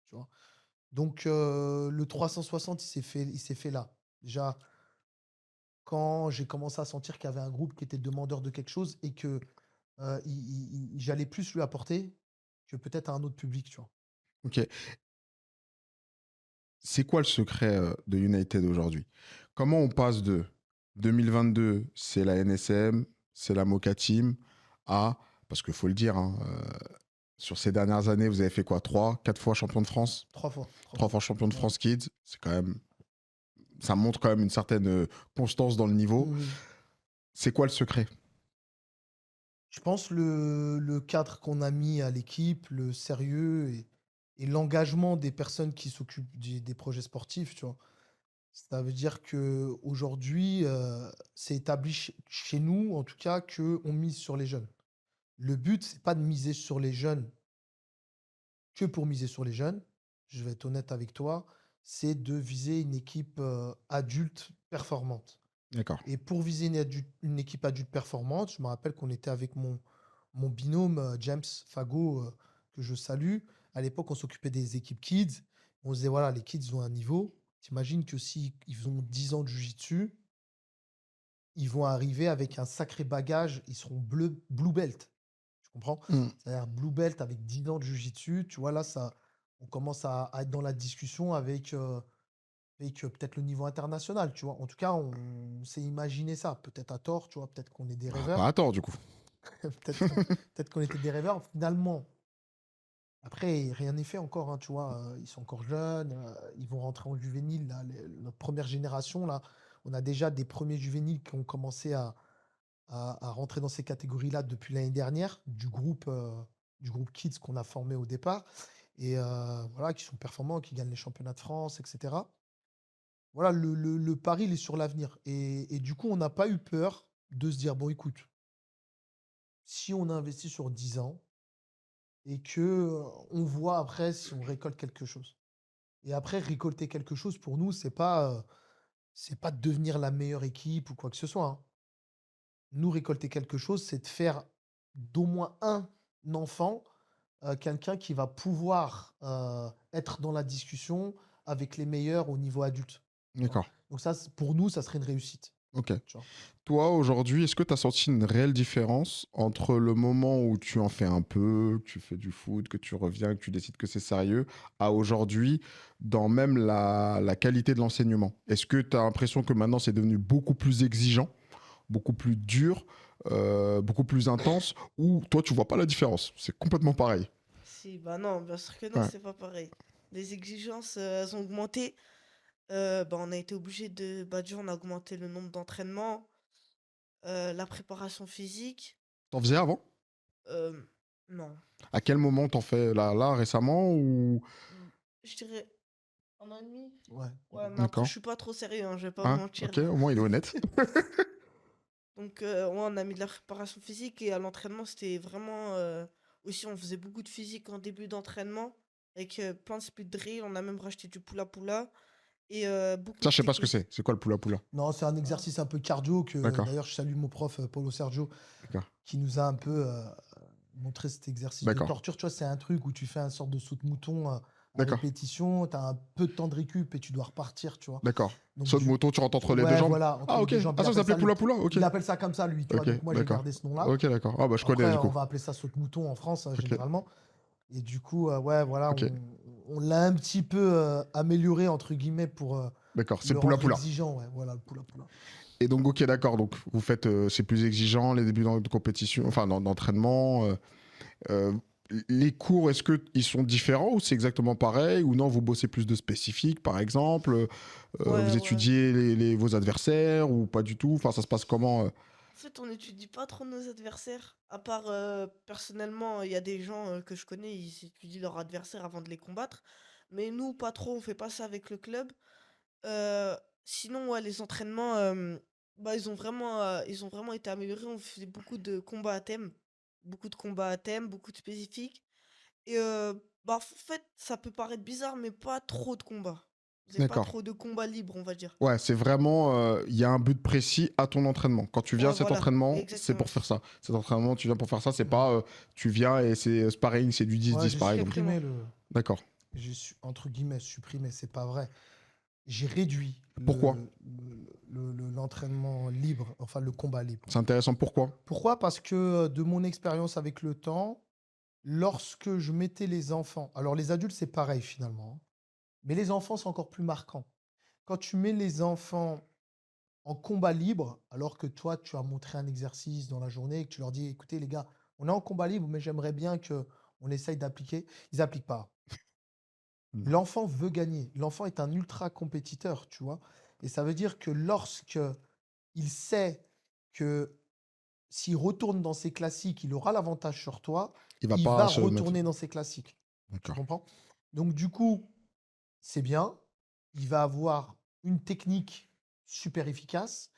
tu vois. Donc le 360, il s'est fait là. Déjà, quand j'ai commencé à sentir qu'il y avait un groupe qui était demandeur de quelque chose et que j'allais plus lui apporter que peut-être à un autre public, tu vois. Ok. C'est quoi le secret de United aujourd'hui? Comment on passe de 2022, c'est la NSM, c'est la Moka Team, à, parce qu'il faut le dire, hein, sur ces dernières années, vous avez fait quoi? 3, 4 fois champion de France? 3 fois, trois Trois fois. fois champion de Ouais. France Kids? C'est quand même, ça montre quand même une certaine constance dans le niveau. Mhm. C'est quoi le secret? Je pense le cadre qu'on a mis à l'équipe, le sérieux et l'engagement des personnes qui s'occupent des projets sportifs, tu vois. Ça veut dire que aujourd'hui, c'est établi chez nous, en tout cas, qu'on mise sur les jeunes. Le but, c'est pas de miser sur les jeunes que pour miser sur les jeunes, je vais être honnête avec toi, c'est de viser une équipe adulte performante. D'accord. Et pour viser une équipe adulte performante, je me rappelle qu'on était avec mon binôme James Fago, que je salue. À l'époque, on s'occupait des équipes kids. On se disait, voilà, les kids ont un niveau. T'imagines que si ils ont 10 ans de jiu-jitsu, ils vont arriver avec un sacré bagage. Ils seront blue belt. Tu comprends? Hmm. C'est-à-dire blue belt avec 10 ans de jiu-jitsu. Tu vois, là, on commence à être dans la discussion avec peut-être le niveau international, tu vois. En tout cas, on s'est imaginé ça. Peut-être à tort, tu vois. Peut-être qu'on est des Bah, pas rêveurs. à tort, du coup. Peut-être qu'on était des rêveurs. Finalement, après, rien n'est fait encore, hein, tu vois. Ils sont encore jeunes. Ils vont rentrer en juvénile, là, notre première génération, là. On a déjà des premiers juvéniles qui ont commencé à rentrer dans ces catégories-là depuis l'année dernière, du groupe Kids qu'on a formé au départ. Et voilà, qui sont performants, qui gagnent les championnats de France, etc. Voilà, le pari, il est sur l'avenir. Et du coup, on n'a pas eu peur de se dire, bon, écoute, si on investit sur 10 ans et que on voit après si on récolte quelque chose. Et après, récolter quelque chose, pour nous, c'est pas de devenir la meilleure équipe ou quoi que ce soit, hein. Nous, récolter quelque chose, c'est de faire d'au moins un enfant, quelqu'un qui va pouvoir être dans la discussion avec les meilleurs au niveau adulte, tu vois. D'accord. Donc ça, pour nous, ça serait une réussite, Ok. tu vois. Toi, aujourd'hui, est-ce que tu as senti une réelle différence entre le moment où tu en fais un peu, que tu fais du foot, que tu reviens, que tu décides que c'est sérieux, à aujourd'hui, dans même la qualité de l'enseignement? Est-ce que tu as l'impression que maintenant c'est devenu beaucoup plus exigeant, beaucoup plus dur, beaucoup plus intense, ou toi tu vois pas la différence? C'est complètement pareil. Si, bah non, bien sûr que non, Ouais. c'est pas pareil. Les exigences, elles ont augmenté. Bah, on a été obligé bah, déjà, on a augmenté le nombre d'entraînements, la préparation physique. T'en faisais avant? Euh, non. À quel moment t'en fais là récemment ou... Je dirais un an et demi. Ouais. Ouais, mais après, D'accord. je suis pas trop sérieux, hein, je vais pas vous Hein? mentir. Ok, au moins il est honnête. Donc, ouais, on a mis de la préparation physique et à l'entraînement, c'était vraiment. Aussi, on faisait beaucoup de physique en début d'entraînement avec plein de speed drill. On a même racheté du poula-poula et beaucoup Ça, de je sais pas ce que technique. c'est. C'est quoi le poula poula? Non, c'est un exercice un peu cardio que D'accord, d'ailleurs je salue mon prof Paulo Sergio d'accord, qui nous a un peu montré cet exercice de d'accord, torture. Tu vois, c'est un truc où tu fais un sorte de saut de mouton en d'accord, répétition, tu as un peu de temps de récup et tu dois repartir, tu vois. d'accord. Donc Saut de moto, tu rentres entre les deux ouais, jambes? voilà, entre Ah, les ok. deux jambes. Ah, ça s'appelait poula poula? Ok. Il appelle ça comme ça, lui, tu vois. Ok, Donc moi, j'ai d'accord. gardé ce nom-là. Ok, d'accord. Ah, bah, je connais Après, du on coup. va appeler ça saut de mouton en France, Ok, généralement. Et du coup, ouais, voilà, ok, on l'a un petit peu amélioré, entre guillemets, pour d'accord. C'est le le poula rendre poula. exigeant. Ouais, voilà, le poula poula. Et donc, ok, d'accord. Donc, vous faites, c'est plus exigeant, les débuts de compétition, enfin, d'entraînement. Euh, les cours, est-ce qu'ils sont différents ou c'est exactement pareil? Ou non, vous bossez plus de spécifiques, par exemple? Ouais, Vous ouais. étudiez vos adversaires ou pas du tout? Enfin, ça se passe comment? En fait, on n'étudie pas trop nos adversaires. À part, personnellement, il y a des gens que je connais, ils étudient leurs adversaires avant de les combattre. Mais nous, pas trop, on fait pas ça avec le club. Euh, Sinon, ouais, les entraînements, bah, ils ont vraiment été améliorés. On faisait beaucoup de combats à thème. Beaucoup de combats à thème, beaucoup de spécifiques. Et bah, en fait, ça peut paraître bizarre, mais pas trop de combats. Vous avez pas D'accord. trop de combats libres, on va dire. Ouais, c'est vraiment, il y a un but précis à ton entraînement. Quand tu viens à Ouais, cet voilà, entraînement, c'est exactement. pour faire ça. Cet entraînement, tu viens pour faire ça. C'est Mm. pas, tu viens et c'est sparring, c'est du dix Ouais, dix j'ai par exemple. Exactement. supprimé le. D'accord. Entre guillemets, supprimé, c'est pas vrai. J'ai réduit Pourquoi? l'entraînement libre, enfin le combat libre. C'est intéressant. Pourquoi? Pourquoi? Parce que de mon expérience avec le temps, lorsque je mettais les enfants, alors les adultes c'est pareil finalement, hein, mais les enfants c'est encore plus marquant. Quand tu mets les enfants en combat libre, alors que toi tu as montré un exercice dans la journée et que tu leur dis, écoutez les gars, on est en combat libre, mais j'aimerais bien que on essaye d'appliquer. Ils n'appliquent pas. Hmm. L'enfant veut gagner. L'enfant est un ultra compétiteur, tu vois. Et ça veut dire que lorsque il sait que s'il retourne dans ses classiques, il aura l'avantage sur toi, Il va il pas va se mettre. retourner dans ses classiques. Tu D'accord. comprends? Donc du coup, c'est bien. Il va avoir une technique super efficace.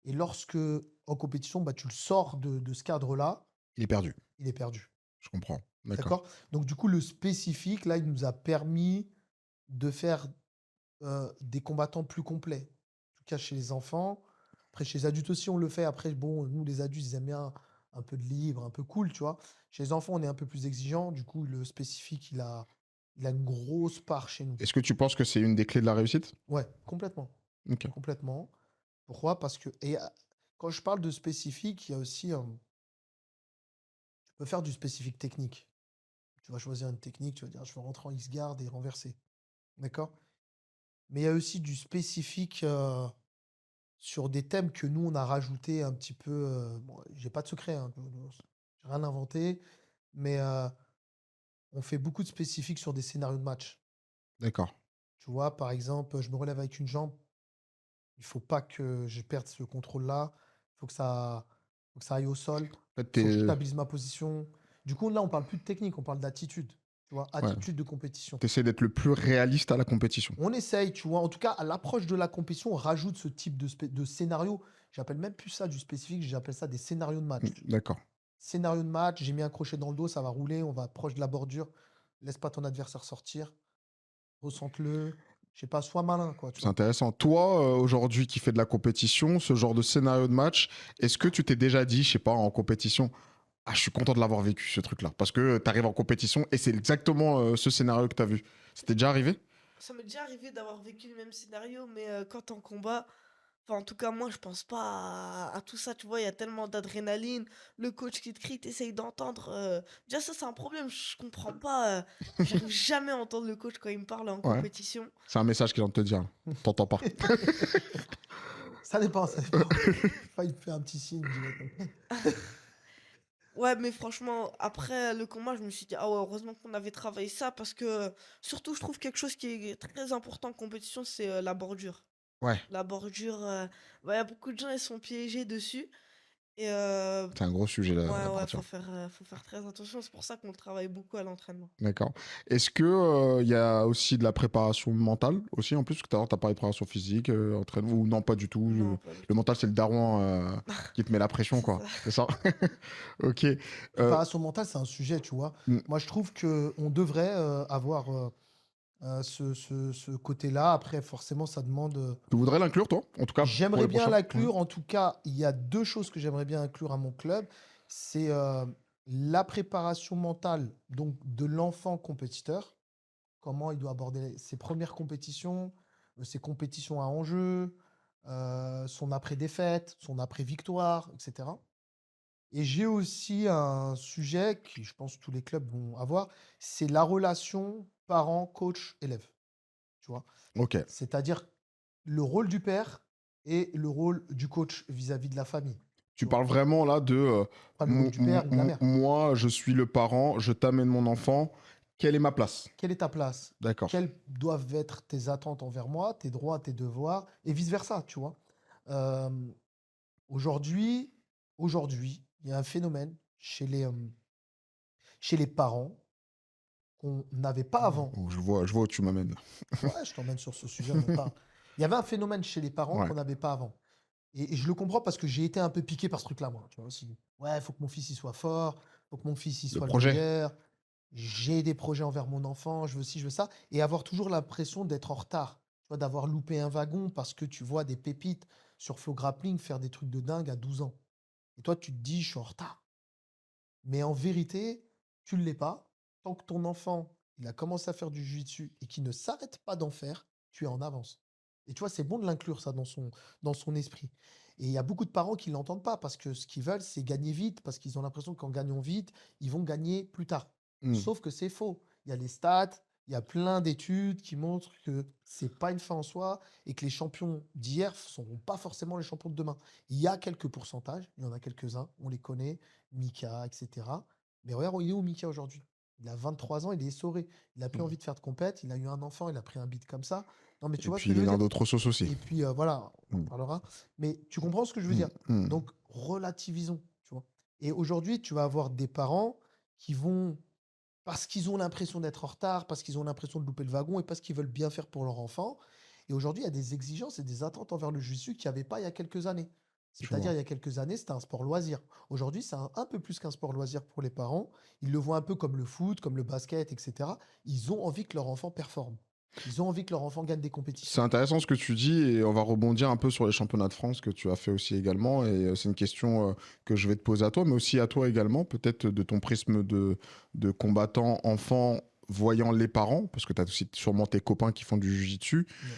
Et lorsque, en compétition, bah, tu le sors de ce cadre-là, Il est perdu. il est perdu. Je comprends. D'accord. D'accord? Donc, du coup, le spécifique, là, il nous a permis de faire des combattants plus complets. En tout cas, chez les enfants. Après, chez les adultes aussi, on le fait. Après, bon, nous, les adultes, ils aiment bien un peu de libre, un peu cool, tu vois. Chez les enfants, on est un peu plus exigeant. Du coup, le spécifique, il a une grosse part chez nous. Est-ce que tu penses que c'est une des clés de la réussite? Ouais, complètement. Ok. Complètement. Pourquoi? Parce que, quand je parle de spécifique, il y a aussi, tu peux faire du spécifique technique. Tu vas choisir une technique, tu vas dire, je veux rentrer en X-guard et renverser. D'accord? Mais il y a aussi du spécifique sur des thèmes que nous, on a rajouté un petit peu. Bon, j'ai pas de secret, hein, j'ai rien inventé, mais on fait beaucoup de spécifiques sur des scénarios de match. D'accord. Tu vois, par exemple, je me relève avec une jambe, il faut pas que je perde ce contrôle-là, il faut que ça aille au sol, En fait, il faut que je stabilise ma position. Du coup, là, on parle plus de technique, on parle d'attitude. Tu vois, ouais, attitude de compétition. t'essaies d'être le plus réaliste à la compétition. On essaye, tu vois. En tout cas, à l'approche de la compétition, on rajoute ce type de scénario. J'appelle même plus ça du spécifique, j'appelle ça des scénarios de match. D'accord. Scénario de match, j'ai mis un crochet dans le dos, ça va rouler, on va proche de la bordure. Laisse pas ton adversaire sortir. Ressente-le. Je sais pas, sois malin, quoi, tu C'est vois. intéressant. Toi, aujourd'hui, qui fais de la compétition, ce genre de scénario de match, est-ce que tu t'es déjà dit, je sais pas, en compétition, ah, je suis content de l'avoir vécu, ce truc-là, parce que tu arrives en compétition et c'est exactement ce scénario que tu as vu. C'était déjà arrivé? Ça m'est déjà arrivé d'avoir vécu le même scénario, mais quand en combat, enfin en tout cas moi je pense pas à tout ça, tu vois, il y a tellement d'adrénaline, le coach qui te crie, t'essayes d'entendre. Déjà ça c'est un problème, je comprends pas, j'arrive jamais à entendre le coach quand il me parle en Ouais. compétition. C'est un message qu'il vient de te dire. T'entends pas. Ça dépend, ça dépend. Enfin, il me fait un petit signe, il me dit, ouais, Ouais, mais franchement, après le combat, je me suis dit, ah ouais, heureusement qu'on avait travaillé ça, parce que surtout je trouve quelque chose qui est très important en compétition, c'est la bordure. Ouais, La bordure, bah, y a beaucoup de gens, ils sont piégés dessus. Et c'est un gros sujet, ouais, la ouais, bordure. faut faire très attention. C'est pour ça qu'on le travaille beaucoup à l'entraînement. D'accord. Est-ce que il y a aussi de la préparation mentale aussi en plus? Parce que tout à l'heure, t'as parlé de préparation physique, entraînement, ou non, pas du tout. Non, pas du Le tout. mental, c'est le daron qui te met la pression, C'est quoi. ça. C'est ça? Ok. préparation mentale, c'est un sujet, tu vois. Mm. Moi, je trouve qu'on devrait avoir ce côté-là. Après, forcément, ça demande. Tu voudrais l'inclure, toi? En tout cas, pour J'aimerais les bien prochains? Ouais. l'inclure. En tout cas, il y a deux choses que j'aimerais bien inclure à mon club. C'est la préparation mentale donc de l'enfant compétiteur. Comment il doit aborder ses premières compétitions, ses compétitions à enjeu, son après-défaite, son après-victoire, etc. Et j'ai aussi un sujet qui, je pense, tous les clubs vont avoir, c'est la relation parent, coach, élève. Tu vois? Ok. C'est-à-dire le rôle du père et le rôle du coach vis-à-vis de la famille. Tu Tu vois? parles vraiment là de Pas le rôle du père ou de la mère. moi, je suis le parent, je t'amène mon enfant. Quelle est ma place? Quelle est ta place? D'accord. Quelles doivent être tes attentes envers moi, tes droits, tes devoirs, et vice-versa, tu vois? Euh, aujourd'hui, aujourd'hui, il y a un phénomène chez les parents qu'on n'avait pas avant. Oh, je vois où tu m'amènes. Ouais, je t'emmène sur ce sujet, on en parle. Il y avait un phénomène chez les parents Ouais. qu'on n'avait pas avant. Et je le comprends parce que j'ai été un peu piqué par ce truc-là, moi. Tu vois aussi. Ouais, il faut que mon fils il soit fort, il faut que mon fils il Le soit le projet. meilleur. J'ai des projets envers mon enfant, je veux ci, je veux ça. Et avoir toujours l'impression d'être en retard. Tu vois, d'avoir loupé un wagon parce que tu vois des pépites sur Flow Grappling faire des trucs de dingue à 12 ans. Et toi, tu te dis, je suis en retard. Mais en vérité, tu ne l'es pas. Tant que ton enfant, il a commencé à faire du jiu-jitsu et qu'il ne s'arrête pas d'en faire, tu es en avance. Et tu vois, c'est bon de l'inclure ça dans son esprit. Et il y a beaucoup de parents qui ne l'entendent pas parce que ce qu'ils veulent, c'est gagner vite, parce qu'ils ont l'impression qu'en gagnant vite, ils vont gagner plus tard. Hmm. Sauf que c'est faux. Il y a les stats, il y a plein d'études qui montrent que c'est pas une fin en soi et que les champions d'hier ne seront pas forcément les champions de demain. Il y a quelques pourcentages, il y en a quelques-uns, on les connaît, Mika, etc. Mais regarde, il est où Mika aujourd'hui? Il a 23 ans, il est essoré. Il n'a plus envie de faire de compète, il a eu un enfant, il a pris un beat comme ça. Non, mais tu Et vois ce puis que je il est veux dans dire? d'autres sauces aussi. Et puis voilà, on en Hmm. parlera. Mais tu comprends ce que je veux Hmm. dire? Hmm. Donc, relativisons, tu vois. Et aujourd'hui, tu vas avoir des parents qui vont, parce qu'ils ont l'impression d'être en retard, parce qu'ils ont l'impression de louper le wagon et parce qu'ils veulent bien faire pour leur enfant. Et aujourd'hui, il y a des exigences et des attentes envers le jiu-jitsu qu'il n'y avait pas il y a quelques années. Je C'est-à-dire, vois. il y a quelques années, c'était un sport loisir. Aujourd'hui, c'est un peu plus qu'un sport loisir pour les parents. Ils le voient un peu comme le foot, comme le basket, etc. Ils ont envie que leur enfant performe. Ils ont envie que leur enfant gagne des C'est compétitions. intéressant ce que tu dis et on va rebondir un peu sur les championnats de France que tu as fait aussi également. Et c'est une question que je vais te poser à toi, mais aussi à toi également, peut-être de ton prisme de combattant enfant voyant les parents, parce que tu as aussi sûrement tes copains qui font du jiu-jitsu. Ouais.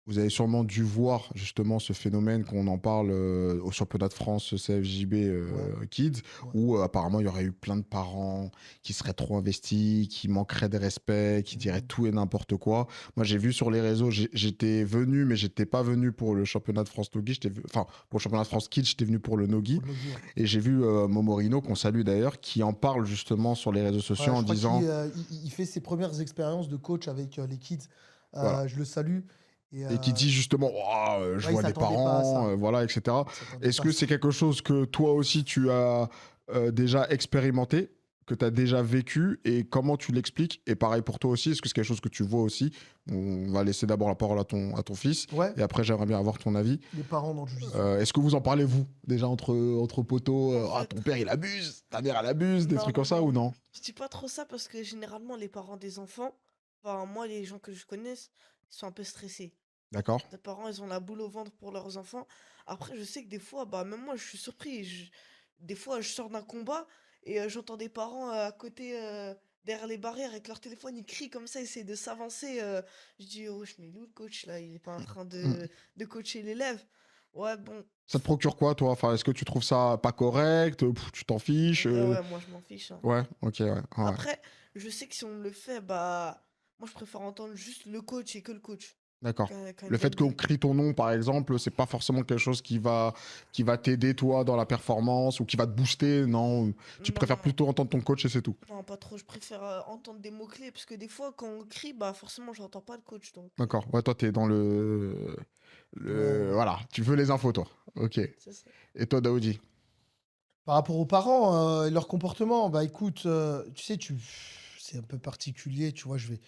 Vous avez sûrement dû voir justement ce phénomène qu'on en parle au championnat de France CFJB Ouais, Kids, ouais. où apparemment il y aurait eu plein de parents qui seraient trop investis, qui manqueraient de respect, qui diraient Mhm. tout et n'importe quoi. Moi j'ai vu sur les réseaux, j'étais venu, mais j'étais pas venu pour le championnat de France Nogi, enfin pour le championnat de France Kids, j'étais venu pour le Pour Nogi. le Nogi, ouais. Et j'ai vu Momorino, qu'on salue d'ailleurs, qui en parle justement sur les réseaux sociaux Ouais, en je crois disant, qu'il fait ses premières expériences de coach avec les kids. voilà. Je le salue. Et Et qui dit justement, oh, je ouais, il vois des s'attendait pas à parents, ça. voilà, etc. Il s'attendait Est-ce pas à que ça. c'est quelque chose que toi aussi tu as déjà expérimenté, que tu as déjà vécu, et comment tu l'expliques? Et pareil pour toi aussi, est-ce que c'est quelque chose que tu vois aussi? On va laisser d'abord la parole à ton fils, Ouais, et après j'aimerais bien avoir ton avis. les parents dans le jiu-jitsu. Est-ce que vous en parlez, vous, déjà entre potos? En Ah, fait, ton père il abuse, ta mère elle abuse, des non, trucs comme non, ça, ou non. non? Je dis pas trop ça parce que généralement, les parents des enfants, enfin, moi, les gens que je connais, ils sont un peu stressés. D'accord? Les parents, ils ont la boule au ventre pour leurs enfants. Après, je sais que des fois, bah, même moi, je suis surpris. Des fois, je sors d'un combat et j'entends des parents à côté, derrière les barrières, avec leur téléphone, ils crient comme ça, ils essaient de s'avancer. Je dis, oh, je mets où le coach là? Il est pas en train Mm. de coacher l'élève. Ouais, bon. Ça te procure quoi, toi? Enfin, est-ce que tu trouves ça pas correct? Pff, tu t'en En fiches? vrai, ouais, moi, je m'en fiche, hein. Ouais, ok, ouais. Ouais. Après, je sais que si on le fait, bah, moi, je préfère entendre juste le coach et que le coach D'accord. quand ils Le fait viennent qu'on dire. crie ton nom, par exemple, c'est pas forcément quelque chose qui va t'aider, toi, dans la performance ou qui va te booster. Non, tu préfères Non. plutôt entendre ton coach et c'est tout. Non, pas trop. Je préfère entendre des mots-clés parce que des fois, quand on crie, bah forcément, j'entends pas le coach. Donc, D'accord. Ouais, toi, t'es dans Ouais, ouais. Voilà, tu veux les infos, toi. Ok. c'est ça. Et toi, Daoudi? Par rapport aux parents et leur comportement, bah écoute, tu sais, c'est un peu particulier, tu vois. Je vais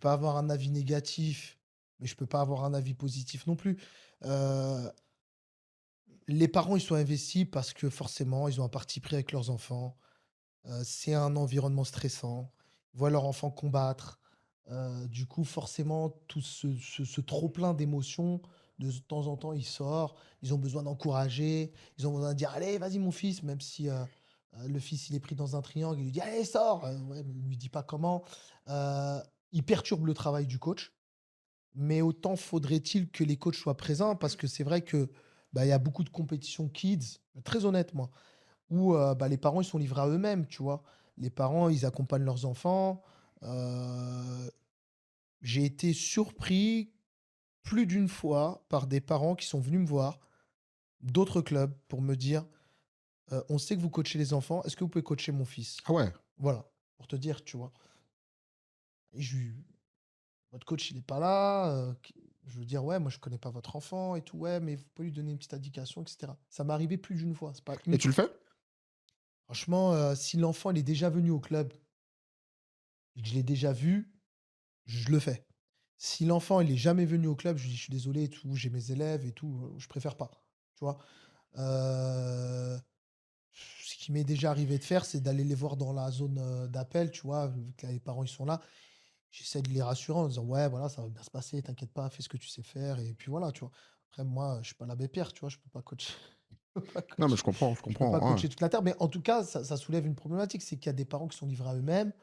pas avoir un avis négatif, mais je peux pas avoir un avis positif non plus. Euh, les parents, ils sont investis parce que forcément, ils ont un parti pris avec leurs enfants. C'est un environnement stressant. Ils voient leur enfant combattre. Du coup, forcément, tout ce trop-plein d'émotions, de temps en temps, il sort. Ils ont besoin d'encourager. Ils ont besoin de dire, allez, vas-y, mon fils, même si le fils, il est pris dans un triangle, il lui dit, allez, sors. Ouais, mais il lui dit pas comment. Euh, il perturbe le travail du coach. Mais autant faudrait-il que les coachs soient présents parce que c'est vrai que bah, il y a beaucoup de compétitions kids, très honnêtement, où bah, les parents ils sont livrés à eux-mêmes, tu vois. Les parents, ils accompagnent leurs enfants. Euh, j'ai été surpris plus d'une fois par des parents qui sont venus me voir d'autres clubs pour me dire on sait que vous coachez les enfants, est-ce que vous pouvez coacher mon fils? Ah ouais. Voilà, pour te dire, tu vois. Et votre coach, il n'est pas là. Je veux dire, ouais, moi, je connais pas votre enfant et tout. Ouais, mais vous pouvez lui donner une petite indication, etc. Ça m'est arrivé plus d'une fois. C'est pas Et une tu le fois. fais? Franchement, si l'enfant, il est déjà venu au club et que je l'ai déjà vu, je le fais. Si l'enfant, il est jamais venu au club, je lui dis, je suis désolé et tout, j'ai mes élèves et tout, je préfère pas. Tu vois. Euh, ce qui m'est déjà arrivé de faire, c'est d'aller les voir dans la zone d'appel, tu vois, vu que les parents, ils sont là. J'essaie de les rassurer en disant: «Ouais, voilà, ça va bien se passer, t'inquiète pas, fais ce que tu sais faire» et puis voilà, tu vois? Après moi, je suis pas l'abbé Pierre, tu vois? Je peux pas coacher je peux pas Non, mais coacher je je peux pas comprends. Ouais. coacher toute la terre, mais en tout cas, ça soulève une problématique, c'est qu'il y a des parents qui sont livrés à eux-mêmes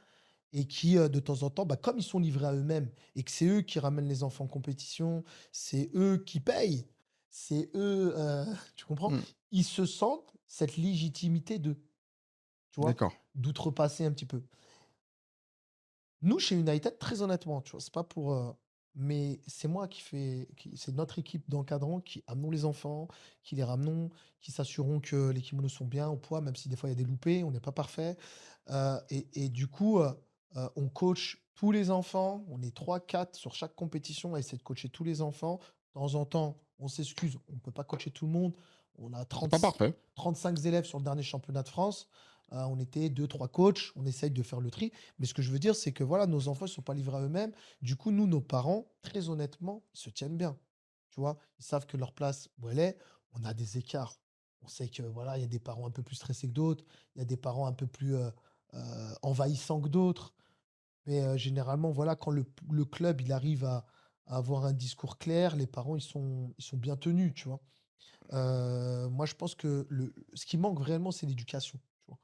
et qui, de temps en temps, bah, comme ils sont livrés à eux-mêmes et que c'est eux qui ramènent les enfants en compétition, c'est eux qui payent, c'est eux, tu comprends? Hmm. Ils se sentent cette légitimité de, tu vois? D'accord. D'outrepasser un petit peu. Nous, chez United, très honnêtement, tu vois, c'est pas pour, mais c'est moi c'est notre équipe d'encadrants qui amenons les enfants, qui les ramenons, qui s'assurons que les kimonos sont bien au poids, même si des fois il y a des loupés, on n'est pas parfait. Et du coup, on coach tous les enfants, on est trois quatre sur chaque compétition à essayer de coacher tous les enfants. De temps en temps, on s'excuse, on ne peut pas coacher tout le monde. On a C'est pas parfait. 35 élèves sur le dernier championnat de France. On était deux trois coachs, on essaye de faire le tri. Mais ce que je veux dire, c'est que voilà, nos enfants ne sont pas livrés à eux-mêmes. Du coup, nous, nos parents, très honnêtement, ils se tiennent bien. Tu vois, ils savent que leur place, où elle est. on a des écarts. On sait que voilà, il y a des parents un peu plus stressés que d'autres, il y a des parents un peu plus envahissants que d'autres. Mais généralement, voilà, quand le club il arrive à avoir un discours clair, les parents ils sont bien tenus, tu vois. Moi, je pense que ce qui manque réellement, c'est l'éducation. Tu vois.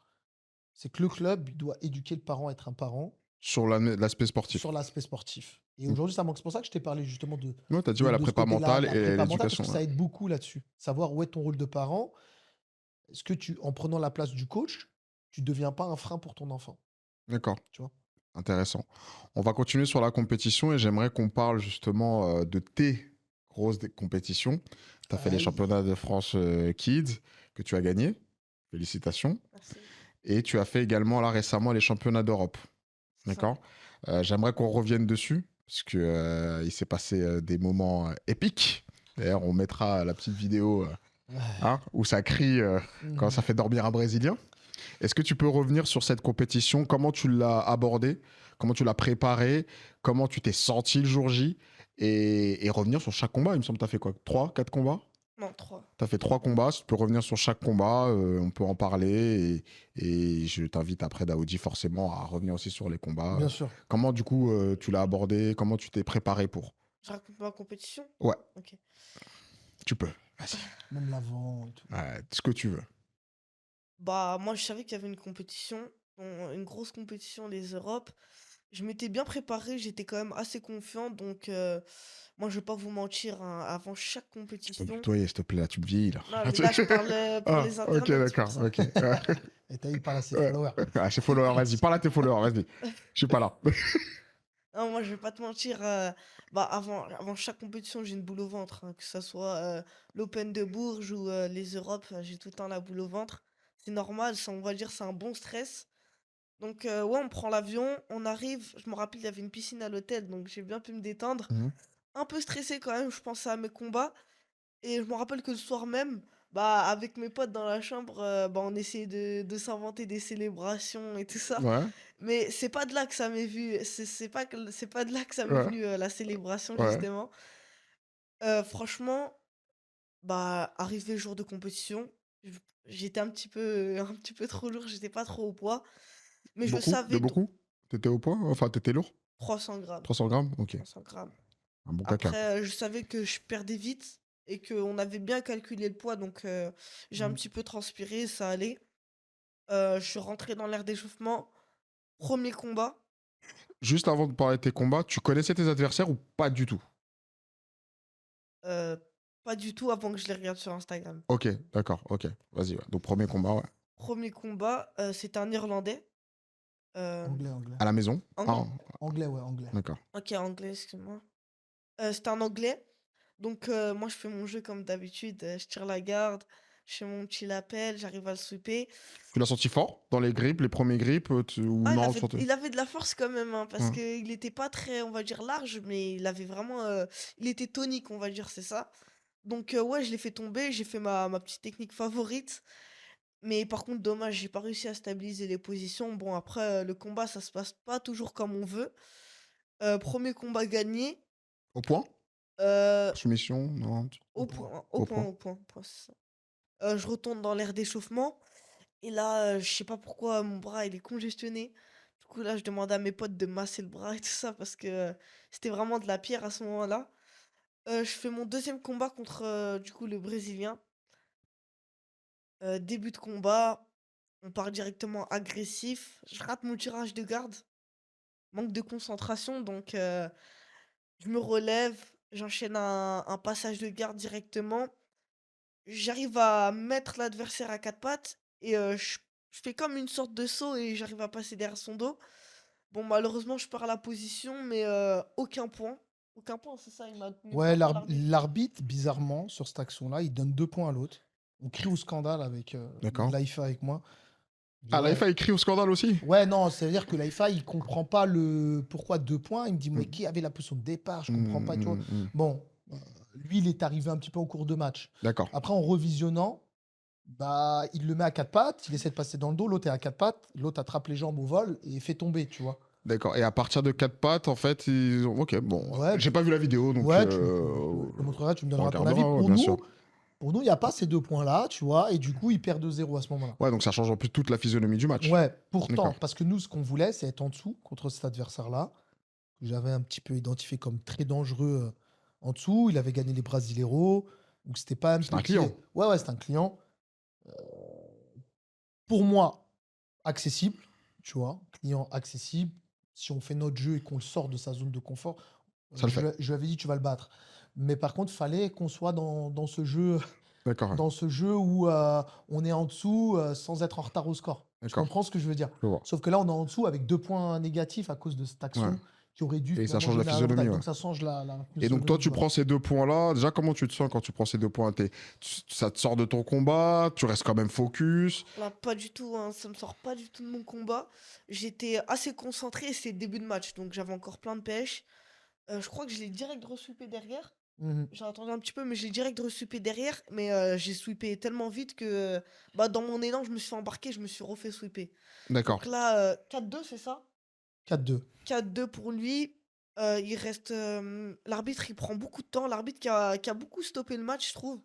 C'est que le club il doit éduquer le parent à être un parent Sur l'aspect sportif. sur l'aspect sportif. Et Mm. aujourd'hui, ça manque. C'est pour ça que je t'ai parlé justement Ouais, t'as dit ouais, la de ce prépa côté-là, mentale la et prépa mentale, parce l'éducation. que Ouais. ça aide beaucoup là-dessus. Savoir où est ton rôle de parent. Est-ce que en prenant la place du coach, tu ne deviens pas un frein pour ton enfant, D'accord. tu vois? Intéressant. On va continuer sur la compétition et j'aimerais qu'on parle justement de tes compétitions. Tu as fait les Aïe. championnats de France Kids que tu as gagnés. Félicitations. Merci. Et tu as fait également là récemment les championnats d'Europe. C'est ça. D'accord. J'aimerais qu'on revienne dessus parce que il s'est passé des moments épiques. D'ailleurs, on mettra la petite vidéo Ouais. où ça crie quand Mhm. ça fait dormir un Brésilien. Est-ce que tu peux revenir sur cette compétition? Comment tu l'as abordée? Comment tu l'as préparée? Comment tu t'es senti le jour J? Et revenir sur chaque combat. Il me semble que tu as fait quoi? 3, 4 combats? Non, 3. Tu as fait 3 combats. Si tu peux revenir sur chaque combat, on peut en parler. Et je t'invite après, Daoudi, forcément, à revenir aussi sur les combats. Bien sûr. Comment, du coup, tu l'as abordé? Comment tu t'es préparé pour? Je raconte ma compétition? Ouais, Ok. tu peux. Vas-y. Même l'avant et tout. Ouais, ce que tu veux. Bah, moi, je savais qu'il y avait une compétition, une grosse compétition, les Europes. Je m'étais bien préparé, j'étais quand même assez confiant, donc moi, je vais pas vous mentir, hein, avant chaque Tu peux me compétition. tutoyer, s'il te plaît, là, tu me vieillis, là. Non, mais là, je parle pour Ah, les ok, internautes, c'est pour d'accord, ça. ok. Et t'as eu par là ses Ouais. followers. Ah, ses followers, vas-y, parle à tes followers, vas-y. Je suis pas là. Non, moi, je vais pas te mentir, bah, avant chaque compétition, j'ai une boule au ventre, hein, que ça soit l'Open de Bourges ou les Europes, j'ai tout le temps la boule au ventre. C'est normal, ça, on va dire, c'est un bon stress. Donc, ouais, on prend l'avion, on arrive. Je me rappelle, il y avait une piscine à l'hôtel, donc j'ai bien pu me détendre. Mhm. Un peu stressé quand même, je pensais à mes combats. Et je me rappelle que le soir même, bah, avec mes potes dans la chambre, bah, on essayait de s'inventer des célébrations et tout ça. Ouais, Mais c'est pas de là que ça m'est vu. C'est pas de là que ça m'est ouais, venu la célébration, ouais. justement. Franchement, bah, arrivé le jour de compétition, je- j'étais un petit peu trop lourd, j'étais pas trop au poids. Mais je Beaucoup? De savais, beaucoup? T'étais au poids? Enfin, t'étais lourd? 300 grammes. 300 grammes? Ok. 300 grammes. Un bon caca. Après, je savais que je perdais vite et qu'on avait bien calculé le poids, donc j'ai un Mm. petit peu transpiré, ça allait. Je suis rentré dans l'air d'échauffement. Premier combat. Juste avant de parler de tes combats, tu connaissais tes adversaires ou pas du tout? euh, Pas du tout avant que je les regarde sur Instagram. Ok, d'accord, ok. Vas-y, ouais. Donc, premier combat, ouais. Premier combat, c'était un Irlandais. Euh, Anglais. À la maison? Anglais. Anglais, ouais, anglais. D'accord. Ok, anglais, excuse-moi. C'était un anglais. Donc, moi, je fais mon jeu comme d'habitude. Je tire la garde, je fais mon petit lapel, j'arrive à le sweeper. Tu l'as senti fort dans les grips, les premiers grips ou Ah, non? Surtout... il avait de la force quand même, hein, parce Ouais. qu'il était pas très, on va dire, large, mais il avait vraiment. Il était tonique, on va dire, c'est ça. Donc, ouais, je l'ai fait tomber, j'ai fait ma petite technique favorite. Mais par contre, dommage, j'ai pas réussi à stabiliser les positions. Bon, après, le combat, ça se passe pas toujours comme on veut. Premier combat gagné. Au point? euh, Soumission? Non. Au point, au point, au point, au point, c'est ça. Je retourne dans l'air d'échauffement. Et là, je sais pas pourquoi mon bras il est congestionné. Du coup, là, je demande à mes potes de masser le bras et tout ça parce que c'était vraiment de la pierre à ce moment-là. Je fais mon deuxième combat contre du coup le Brésilien. Début de combat, on part directement agressif. Je rate mon tirage de garde, manque de concentration, donc je me relève, j'enchaîne un passage de garde directement. J'arrive à mettre l'adversaire à quatre pattes et je fais comme une sorte de saut et j'arrive à passer derrière son dos. Bon, malheureusement, je perds la position, mais aucun point. Aucun point, c'est ça, il m'a mis Ouais, point pour l'arbitre. l'arbitre, bizarrement, sur cette action-là, il donne 2 points à l'autre. On crie au scandale avec D'accord. l'AIFA avec moi. Il dit, Ah, ouais. l'AFA écrit au scandale aussi? Ouais, non, c'est-à-dire que l'AIFA, il comprend pas le pourquoi 2 points. Il me dit, mais Mm. qui avait la position de départ? Je comprends pas, tu vois. Mm. Bon, lui, il est arrivé un petit peu en cours de match. D'accord. Après, en revisionnant, bah, il le met à quatre pattes, il essaie de passer dans le dos, l'autre est à quatre pattes, l'autre attrape les jambes au vol et fait tomber, tu vois. D'accord. Et à partir de 4 pattes, en fait, Ok, bon. Ouais, J'ai pas vu la vidéo, donc. ouais, je te montrerai, tu me on donneras ton avis. regardera, ouais, Pour bien nous, sûr. Pour nous, il n'y a pas ces 2 points-là, tu vois? Et du coup, ils perdent 2-0 à ce moment-là. Ouais, donc ça change en plus toute la physionomie du match. Ouais, pourtant, D'accord. parce que nous, ce qu'on voulait, c'est être en dessous contre cet adversaire-là, que j'avais un petit peu identifié comme très dangereux, en dessous. Il avait gagné les Brasileiros, donc c'était pas un C'est un petit client. ouais, ouais, c'est un client, pour moi, accessible, tu vois? Client accessible. Si on fait notre jeu et qu'on le sort de sa zone de confort, Ça le fait. je lui avais dit: «Tu vas le battre». Mais par contre, fallait qu'on soit dans ce jeu D'accord, ouais. dans ce jeu où, on est en dessous, sans être en retard au score. Tu D'accord. comprends ce que je veux dire? Je vois. Sauf que là, on est en dessous avec 2 points négatifs à cause de cette Ouais. action qui aurait dû Et ça finalement change la donner un physionomie, avantage. ouais. Donc ça change la Et donc toi, physionomie du tu match. prends ces 2 points-là. Déjà, comment tu te sens quand tu prends ces 2 points? Ça te sort de ton combat? Tu restes quand même focus? Là, pas du tout, hein, ça me sort pas du tout de mon combat. J'étais assez concentré et c'est le début de match, donc j'avais encore plein de pêche. Je crois que je l'ai direct resweepé derrière. Mmh. J'ai attendu un petit peu, mais je l'ai direct resweepé derrière. Mais j'ai sweepé tellement vite que bah, dans mon élan, je me suis fait embarquer, je me suis refait sweeper. D'accord. Donc là, 4-2, c'est ça? 4-2. 4-2 pour lui. Il reste. L'arbitre, il prend beaucoup de temps. L'arbitre qui a beaucoup stoppé le match, je trouve.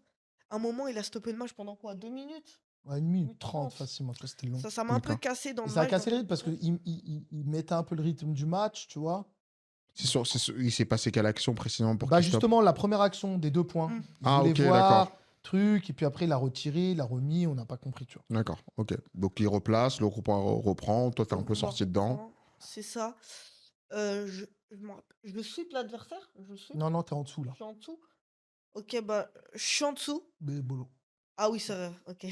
À un moment, il a stoppé le match pendant quoi? 2 minutes? Ouais, 1 1 minute minute 30 30. facilement, tu vois? C'était long. Ça m'a un peu D'accord. cassé dans Et le ça a match dans cassé le quelques rythme parce sens. qu'il mettait un peu le rythme du match, tu vois? Il s'est passé quelle action précisément pour Bah, qu'il stoppe? justement, la première action des 2 points. Hmm. Il Ah voulait OK, d'accord. voir, truc, et puis après il a retiré, il a remis, on n'a pas compris, tu vois? D'accord, OK. Donc il replace, le groupe reprend, toi, tu es Le un peu combat sorti dedans. reprend, c'est ça. Je sweep l'adversaire? Je le sweep? Non, non, tu es en dessous Je là. suis en dessous? Ok, bah, je suis en dessous. Mais bolo. Ah oui, c'est vrai, ok.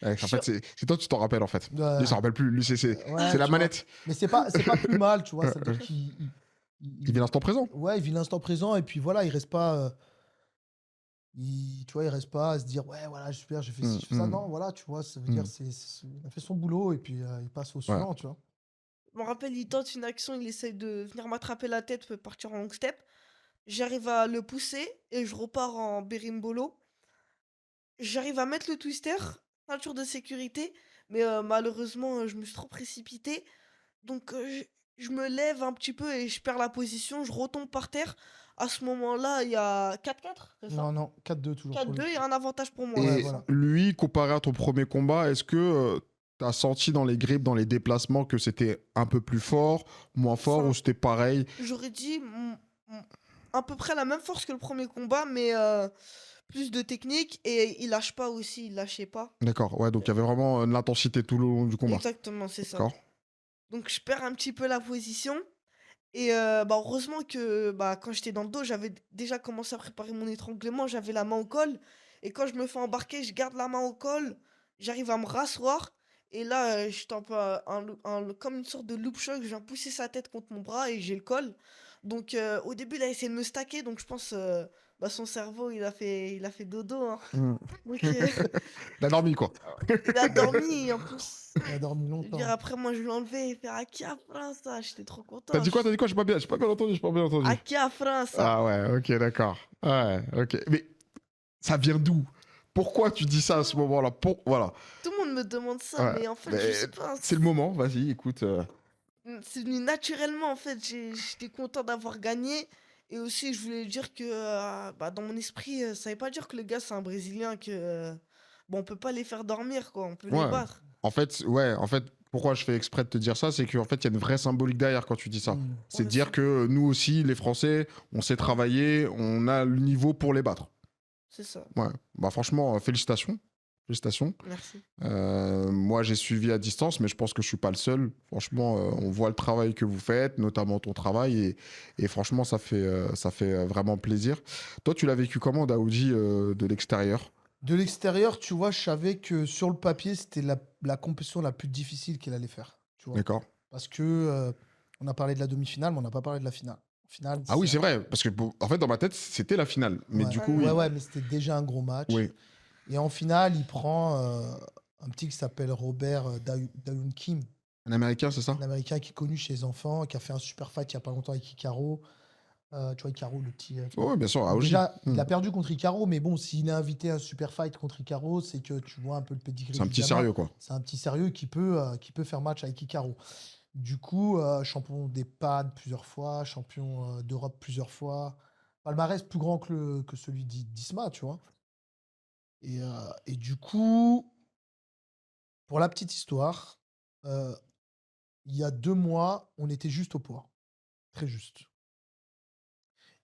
Ouais, Je en suis... fait, c'est toi, tu t'en rappelles, en fait. Lui, il Ouais. s'en rappelle plus. Lui, Ouais, c'est la tu vois? manette. Mais c'est pas plus mal, tu vois? Euh, Ça veut euh, dire qu'il il vit l'instant présent. ouais, il vit l'instant présent et puis voilà, il reste pas, tu vois, il reste pas à se dire: «Ouais, voilà, super, j'ai fait ci, Mmh, j'ai fait ça». mmh, Non, voilà, tu vois? Ça veut dire mmh. il a fait son boulot et puis, il passe au Ouais, suivant, tu vois? Je me rappelle, il tente une action, il essaye de venir m'attraper la tête pour partir en long step. J'arrive à le pousser et je repars en berimbolo. J'arrive à mettre le twister, ceinture de sécurité, mais malheureusement, je me suis trop précipité. Donc je me lève un petit peu et je perds la position, je retombe par terre. À ce moment-là, il y a 4-4, c'est ça? Non, non, 4-2 toujours pour lui. 4-2, il y a un avantage pour moi, Ouais, et c'est voilà. ça? lui, comparé à ton premier combat, est-ce que tu as senti dans les grips, dans les déplacements, que c'était un peu plus fort, moins fort, ou Enfin, c'était pareil? j'aurais dit à peu près la même force que le premier combat, mais plus de technique et il lâche pas aussi, il lâchait pas. D'accord, ouais, donc il y avait vraiment de l'intensité tout le long du combat. Exactement, c'est ça. D'accord. Donc je perds un petit peu la position et bah, heureusement que, bah, quand j'étais dans le dos, j'avais déjà commencé à préparer mon étranglement, j'avais la main au col et quand je me fais embarquer, je garde la main au col, j'arrive à me rasseoir et là, je tape, comme une sorte de loop shock, je viens pousser sa tête contre mon bras et j'ai le col. Donc au début, il a essayé de me stacker, donc je pense, bah, son cerveau, il a fait dodo, hein. Mmh. Donc Il a dormi, quoi. il a dormi en plus. Il a dormi Je veux dire, longtemps. après, moi, je l'ai enlevé et faire Aki à France, ça. J'étais trop T'as content. dit quoi? T'as dit quoi? J'ai pas bien entendu, j'ai pas bien entendu. Aki à France, ça. Ah ouais, ok, d'accord. Ouais, ok. Mais ça vient d'où? Pourquoi tu dis ça à ce moment-là? Voilà. Tout le monde me demande ça, Ouais. mais en fait, je Mais sais pas. c'est le moment, vas-y, écoute. C'est venu naturellement, en fait. J'étais content d'avoir gagné. Et aussi, je voulais dire que, bah, dans mon esprit, ça veut pas dire que le gars, c'est un Brésilien, que, bon, on peut pas les faire dormir, quoi. On peut les Ouais. battre. En fait, pourquoi je fais exprès de te dire ça, c'est qu'en fait, il y a une vraie symbolique derrière quand tu dis ça. Mmh. C'est de Ouais, dire que nous aussi, les Français, on sait travailler, on a le niveau pour les battre. c'est ça. Ouais. Bah franchement, félicitations. Félicitations. Merci. Moi, j'ai suivi à distance, mais je pense que je suis pas le seul. Franchement, on voit le travail que vous faites, notamment ton travail, et franchement, ça fait vraiment plaisir. Toi, tu l'as vécu comment, Daoudi, de l'extérieur? De l'extérieur, tu vois, je savais que sur le papier, c'était la compétition la plus difficile qu'il allait faire, tu vois? D'accord. Parce que, on a parlé de la demi-finale, mais on n'a pas parlé de la finale. Finale, Ah oui, c'est c'est vrai, parce que en fait, dans ma tête, c'était la finale. Mais ouais, du coup, Ouais, oui. ouais, ouais, mais c'était déjà un gros match. Oui. Et en finale, il prend, un petit qui s'appelle Robert, Dayoun Kim, Un Américain, c'est ça? un Américain qui est connu chez les enfants, qui a fait un super fight il y a pas longtemps avec Hikaru. Tu vois Hikaru, le petit, Oh, oui, bien sûr, donc Aoji. déjà, il a perdu contre Hikaru, mais bon, s'il a invité un super fight contre Hikaru, c'est que tu vois un peu le pedigree C'est un du petit gamin. sérieux, quoi. C'est un petit sérieux qui peut faire match avec Hikaru. Du coup, champion des PAN plusieurs fois, champion, d'Europe plusieurs fois. Palmarès plus grand que celui d'Isma, tu vois? Et du coup, pour la petite histoire, euh, il y a 2 mois, on était juste au poids, très juste.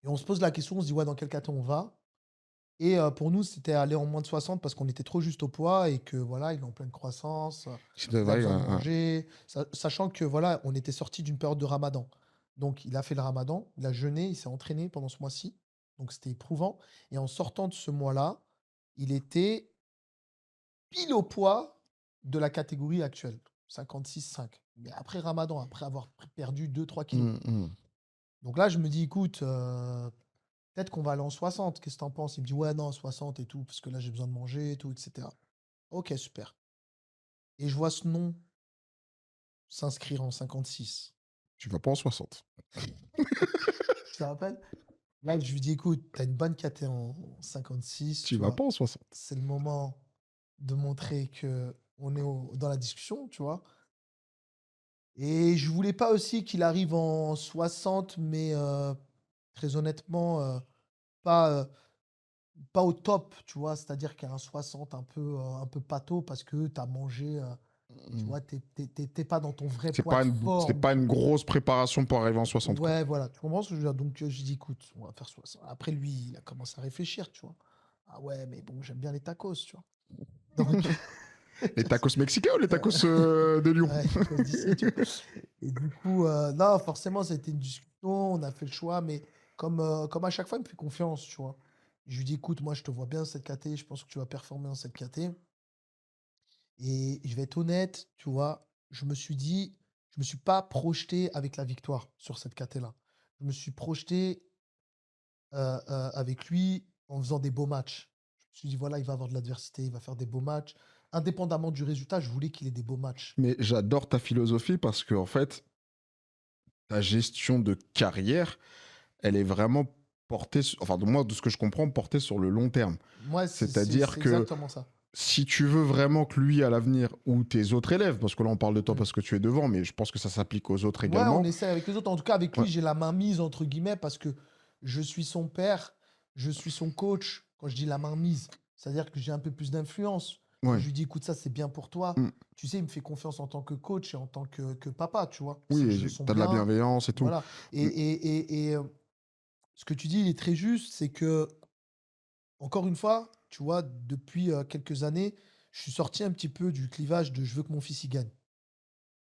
Et on se pose la question, on se dit, ouais, dans quel caté on va? Et pour nous, c'était aller en moins de 60 parce qu'on était trop juste au poids et que voilà, il est en pleine croissance, il a Ouais, besoin de manger. Sachant que voilà, on était sorti d'une période de ramadan. Donc il a fait le ramadan, il a jeûné, il s'est entraîné pendant ce mois-ci. Donc c'était éprouvant. Et en sortant de ce mois-là, il était pile au poids de la catégorie actuelle, 56,5. Mais après ramadan, après avoir perdu 2-3 kilos. mm. Donc là, je me dis, écoute, peut-être qu'on va aller en 60. Qu'est-ce que t'en penses? Il me dit, ouais, non, 60 et tout, parce que là, j'ai besoin de manger et tout, etc. Ok, super. Et je vois ce nom s'inscrire en 56. Tu vas pas en 60. Tu te rappelles? Là, je lui dis, écoute, t'as une bonne KT en 56, Tu tu vas vois. pas en 60. C'est le moment de montrer que on est dans la discussion, tu vois. Et je voulais pas aussi qu'il arrive en 60, mais très honnêtement, pas, pas au top, tu vois. C'est-à-dire qu'un 60 un peu pâteau parce que tu as mangé, tu Mm. vois, t'es pas dans ton vrai poids de C'est forme, pas tu une vois. grosse préparation pour arriver en 60, quoi. Ouais, voilà, tu comprends ce que je veux dire? Donc, je dis, écoute, on va faire 60. Après, lui, il a commencé à réfléchir, tu vois. Ah ouais, mais bon, j'aime bien les tacos, tu vois. Donc, Les tacos mexicains ou les tacos de Lyon? ouais, tacos d'ici, tu vois. Et du coup, non, forcément, ça a été une discussion, on a fait le choix, mais comme à chaque fois, il me fait confiance, tu vois. Je lui dis, écoute, moi, je te vois bien dans cette KT, je pense que tu vas performer dans cette KT. Et je vais être honnête, tu vois, je me suis pas projeté avec la victoire sur cette KT-là. Je me suis projeté avec lui en faisant des beaux matchs. Je me suis dit, voilà, il va avoir de l'adversité, il va faire des beaux matchs. Indépendamment du résultat, je voulais qu'il ait des beaux matchs. Mais j'adore ta philosophie parce que, en fait, ta gestion de carrière, elle est vraiment portée, enfin, de moi, de ce que je comprends, portée sur le long terme. Moi, C'est-à-dire c'est que exactement ça. si tu veux vraiment que lui, à l'avenir, ou tes autres élèves, parce que là, on parle de toi Mm. parce que tu es devant, mais je pense que ça s'applique aux autres Ouais, on également. essaie avec les autres. En tout cas, avec Ouais, lui, j'ai la main mise, entre guillemets, parce que je suis son père, je suis son coach. Quand je dis la main mise, c'est-à-dire que j'ai un peu plus d'influence. Quand ouais. je lui dis, écoute, ça, c'est bien pour toi, Mm. tu sais, il me fait confiance en tant que coach et en tant que papa, tu vois. Oui, C'est, et je veux son t'as de la bien. bienveillance et tout. Voilà. Mm. Ce que tu dis, il est très juste, c'est que, encore une fois, tu vois, depuis quelques années, je suis sorti un petit peu du clivage de je veux que mon fils y gagne.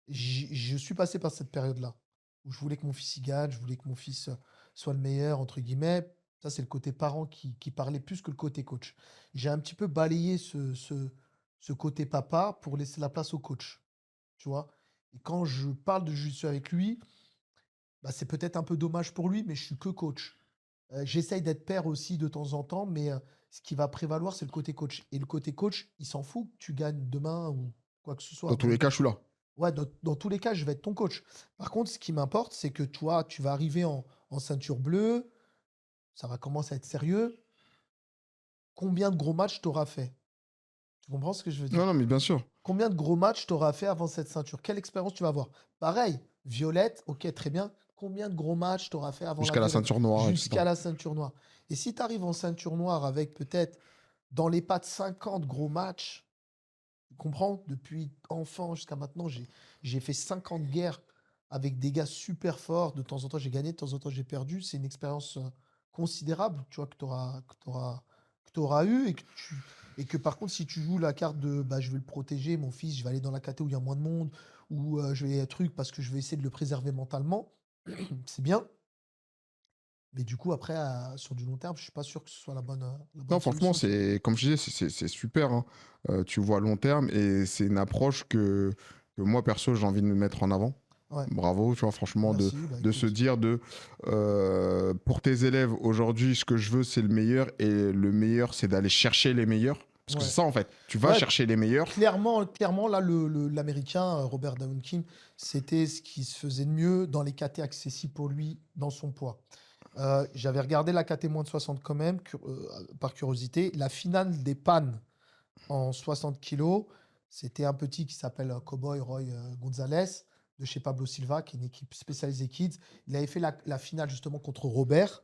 Je suis passé par cette période-là, où je voulais que mon fils y gagne, je voulais que mon fils, soit le meilleur entre guillemets. Ça, c'est le côté parent qui parlait plus que le côté coach. J'ai un petit peu balayé ce côté papa pour laisser la place au coach, tu vois? Et quand je parle de jiu-jitsu avec lui, bah, c'est peut-être un peu dommage pour lui, mais je suis que coach. J'essaye d'être père aussi de temps en temps, mais ce qui va prévaloir, c'est le côté coach. Et le côté coach, il s'en fout que tu gagnes demain ou quoi que ce Dans soit. tous les cas, je suis là. Ouais, dans tous les cas, je vais être ton coach. Par contre, ce qui m'importe, c'est que toi, tu vas arriver en ceinture bleue, ça va commencer à être sérieux. Combien de gros matchs t'auras fait? Tu comprends ce que je veux Non, dire? non, mais bien sûr. Combien de gros matchs t'auras fait avant cette ceinture? Quelle expérience tu vas avoir? Pareil, violette, ok, très bien. Combien de gros matchs t'auras fait avant la Jusqu'à la violette? ceinture noire, etc. Jusqu'à la ceinture noire. Et si tu arrives en ceinture noire avec peut-être dans les pattes 50 gros matchs, tu comprends? Depuis enfant jusqu'à maintenant, j'ai fait 50 guerres avec des gars super forts. De temps en temps, j'ai gagné, de temps en temps, j'ai perdu. C'est une expérience considérable, tu vois, que t'auras eu et que par contre, si tu joues la carte de bah, je vais le protéger, mon fils, je vais aller dans la caté où il y a moins de monde, ou je vais un truc parce que je vais essayer de le préserver mentalement, c'est bien. Mais du coup, après, sur du long terme, je suis pas sûr que ce soit la Non, bonne franchement, solution, tu vois. c'est comme je disais, c'est super, hein. Tu vois à long terme et c'est une approche que moi, perso, j'ai envie de me mettre en avant. Ouais, Bravo, tu vois, franchement, merci. Bah de se écoute. dire pour tes élèves, aujourd'hui, ce que je veux, c'est le meilleur et le meilleur, c'est d'aller chercher les meilleurs. Parce que c'est Ouais. ça, en fait. Tu vas Ouais, chercher les meilleurs. clairement, là, l'Américain, Robert Downey Kim, c'était ce qui se faisait de mieux dans les KT accessibles pour lui dans son poids. J'avais regardé la KT moins de 60 quand même, par curiosité. La finale des pannes en 60 kilos, c'était un petit qui s'appelle Cowboy Roy Gonzalez de chez Pablo Silva, qui est une équipe spécialisée kids. Il avait fait la finale justement contre Robert,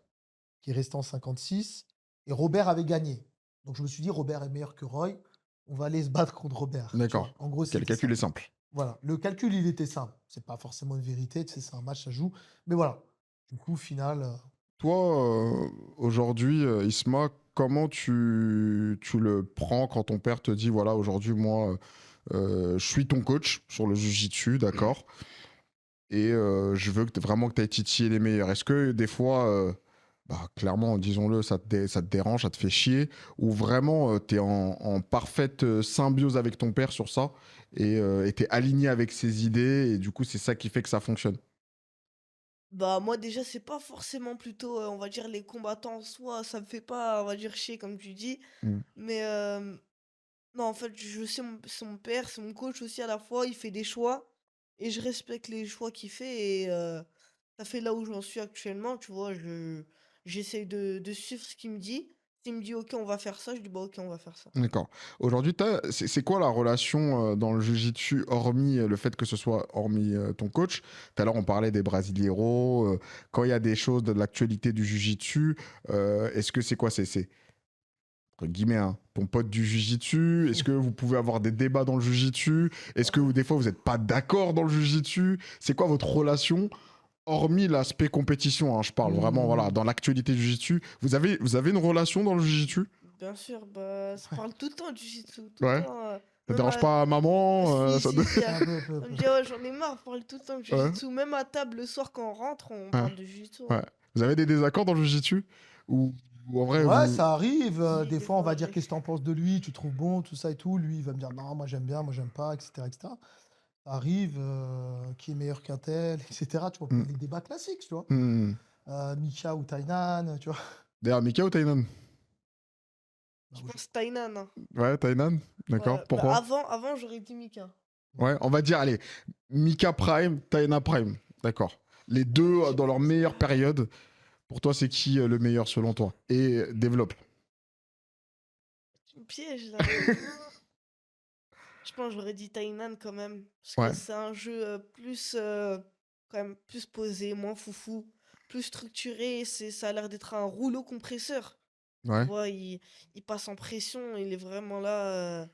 qui est resté en 56. Et Robert avait gagné. Donc je me suis dit, Robert est meilleur que Roy. On va aller se battre contre Robert. Tu D'accord. vois. En gros, Quel c'était ça. calcul est simple. Voilà. Le calcul, il était simple. C'est pas forcément une vérité. Tu sais, c'est un match, ça joue. Mais voilà. Du coup, final. Toi, aujourd'hui, Isma, comment tu le prends quand ton père te dit, voilà, aujourd'hui, moi, je suis ton coach sur le Jiu-Jitsu, d'accord, et je veux vraiment que tu ailles titiller les meilleurs. Est-ce que des fois, bah, clairement, disons-le, ça te dérange, ça te fait chier, ou vraiment, tu es en parfaite symbiose avec ton père sur ça, et tu es aligné avec ses idées, et du coup, c'est ça qui fait que ça fonctionne? Bah, moi, déjà, c'est pas forcément plutôt, on va dire, les combattants en soi, ça me fait pas, on va dire, chier, comme tu dis. Mm. Mais non, en fait, je sais, c'est mon père, c'est mon coach aussi à la fois, il fait des choix, et je respecte les choix qu'il fait, et ça fait là où j'en suis actuellement, tu vois, j'essaie de suivre ce qu'il me dit. S'il me dit, ok, on va faire ça, je dis, bah, ok, on va faire ça. D'accord. Aujourd'hui, c'est quoi la relation dans le jiu-jitsu, hormis le fait que ce soit hormis ton coach? Tout à l'heure, on parlait des Brasileiros. Quand il y a des choses de l'actualité du jiu-jitsu, est-ce que c'est quoi? C'est entre guillemets, hein, ton pote du jiu-jitsu? Est-ce que vous pouvez avoir des débats dans le jiu-jitsu? Est-ce que des fois, vous n'êtes pas d'accord dans le jiu-jitsu? C'est quoi votre relation? Hormis l'aspect compétition, hein, je parle vraiment, voilà, Hmm. dans l'actualité du jiu-jitsu. Vous avez une relation dans le jiu-jitsu? Bien sûr, bah, ça parle tout le temps du jiu-jitsu, tout le Ouais. temps. Ça Même dérange à... pas maman? Si, Ça si, si, Un peu, un peu, un elle me peu. dit, ouais, j'en ai marre, on parle tout le temps de Ouais, jiu-jitsu. Même à table, le soir, quand on rentre, on ouais, parle de jiu-jitsu, ouais. hein. Vous avez des désaccords dans le jiu-jitsu? Ou en vrai, Ouais, vous. ça arrive. Si, Des des fois, on fois, va dire arrive. qu'est-ce que t'en penses de lui, tu trouves bon, tout ça et tout. Lui, il va me dire non, moi j'aime bien, moi j'aime pas, etc., etc. Ça arrive, qui est meilleur qu'un tel, etc. Tu vois, Hmm, les débats classiques, tu vois. hmm. Mika ou Tainan, tu vois. D'ailleurs, Mika ou Tainan? Bah, Je pense Tainan, hein. Ouais, Tainan? D'accord. Ouais, bah Pourquoi? avant j'aurais dit Mika. Ouais, on va dire, allez, Mika Prime, Taina Prime. D'accord. Les Ouais, deux je sais dans pas. leur meilleure période. Pour toi, c'est qui le meilleur selon toi? Et développe. Tu me pièges là. Je pense que j'aurais dit Tainan quand même. Parce que Ouais, c'est un jeu plus, quand même, plus posé, moins foufou, plus structuré. Ça a l'air d'être un rouleau compresseur. Tu ouais, vois, il passe en pression, il est vraiment là.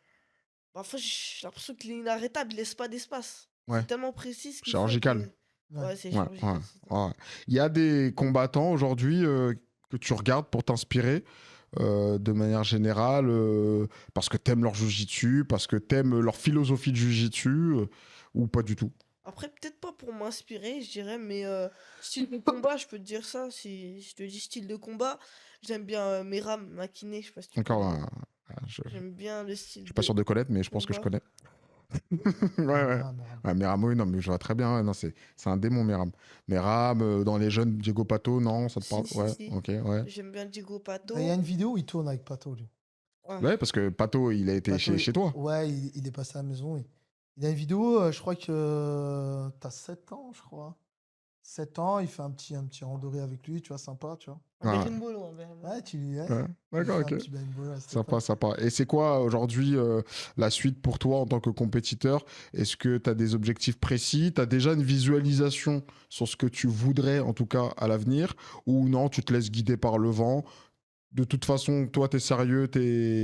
Parfois, j'ai l'impression qu'il est inarrêtable, il laisse pas d'espace. ouais. C'est tellement précis ce qu'il fait Chirurgical. que. Ouais. Ouais, c'est Ouais, ouais, chirurgical, c'est ça. ouais. Il y a des combattants aujourd'hui que tu regardes pour t'inspirer de manière générale parce que t'aimes leur jujitsu, parce que t'aimes leur philosophie de jujitsu ou pas du tout. Après, peut-être pas pour m'inspirer, je dirais, mais style de combat, je peux te dire ça. Si je te dis style de combat, j'aime bien Meram Makine, je sais pas si tu Encore, connais. je J'aime bien le suis style pas sûr de de connaître, mais je pense que je combat. connais. Ouais, Ouais, ouais. Meram, Meram. Ouais, Meram, oui, non, mais je vois très bien. Ouais, non, c'est un démon, Meram. Meram, dans les jeunes, Diego Pato, non, ça te parle? Si, si, Ouais, si. ok, ouais. J'aime bien Diego Il y a Pato. une vidéo où il tourne avec Pato, lui. Ouais. Ouais, parce que Pato, il a été Pato, chez toi. ouais, il est passé à la maison. Il a une vidéo, je crois que t'as 7 ans, je crois. 7 ans, il fait un petit randonnée avec lui, tu vois, sympa, tu vois. Un Ouais, berimbolo, un berimbolo. Ouais, ouais, ouais. tu lui D'accord, fais un ok. petit berimbolo, ouais, c'était Sympa, top. sympa. Et c'est quoi aujourd'hui la suite pour toi en tant que compétiteur? Est-ce que tu as des objectifs précis? Tu as déjà une visualisation sur ce que tu voudrais en tout cas à l'avenir? Ou non, tu te laisses guider par le vent? De toute façon, toi, tu es sérieux,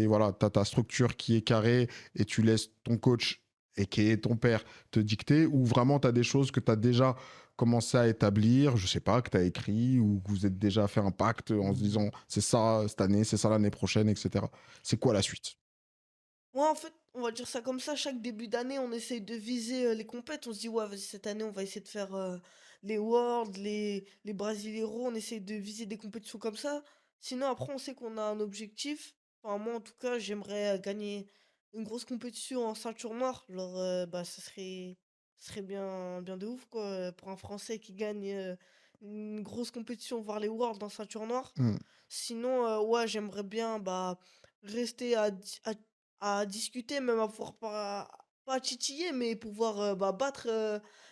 voilà, tu as ta structure qui est carrée et tu laisses ton coach et qui est ton père te dicter? Ou vraiment tu as des choses que tu as déjà commencé à établir, je sais pas, que tu as écrit ou que vous êtes déjà fait un pacte en se Hmm. disant c'est ça cette année, c'est ça l'année prochaine, etc. C'est quoi la suite? Ouais, en fait, on va dire ça comme ça. Chaque début d'année, on essaye de viser les compètes. On se dit, ouais, vas-y, cette année, on va essayer de faire les Worlds, les Brasileiros. On essaye de viser des compétitions comme ça. Sinon, après, on sait qu'on a un objectif. Enfin, moi, en tout cas, j'aimerais gagner une grosse compétition en ceinture noire. Genre, bah, ça serait bien, bien de ouf, quoi, pour un Français qui gagne une grosse compétition, voir les Worlds en ceinture noire. Hmm. Sinon, ouais, j'aimerais bien bah, rester à discuter, même à pouvoir pas titiller, mais pouvoir bah, battre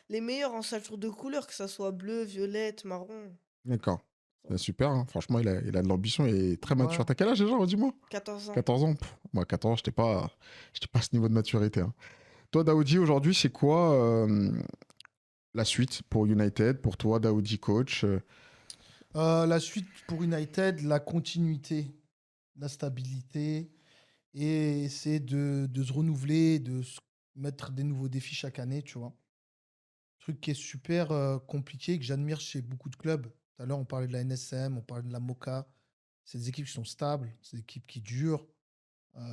les meilleurs en ceinture de couleur, que ça soit bleu, violette, marron. D'accord. Ça. Bah, super, hein. Franchement, il a de l'ambition et est très Ouais. mature. T'as quel âge déjà, dis-moi? 14 ans. 14 ans. Moi, 14 ans, j'étais pas à ce niveau de maturité, hein. Toi, Daoudi, aujourd'hui, c'est quoi la suite pour United, pour toi, Daoudi coach? La suite pour United, la continuité. la stabilité et essayer de se renouveler, mettre des nouveaux défis chaque année, tu vois. Truc qui est super compliqué, que j'admire chez beaucoup de clubs. Tout à l'heure, on parlait de la NSM, on parlait de la Moka. C'est des équipes qui sont stables, c'est des équipes qui durent,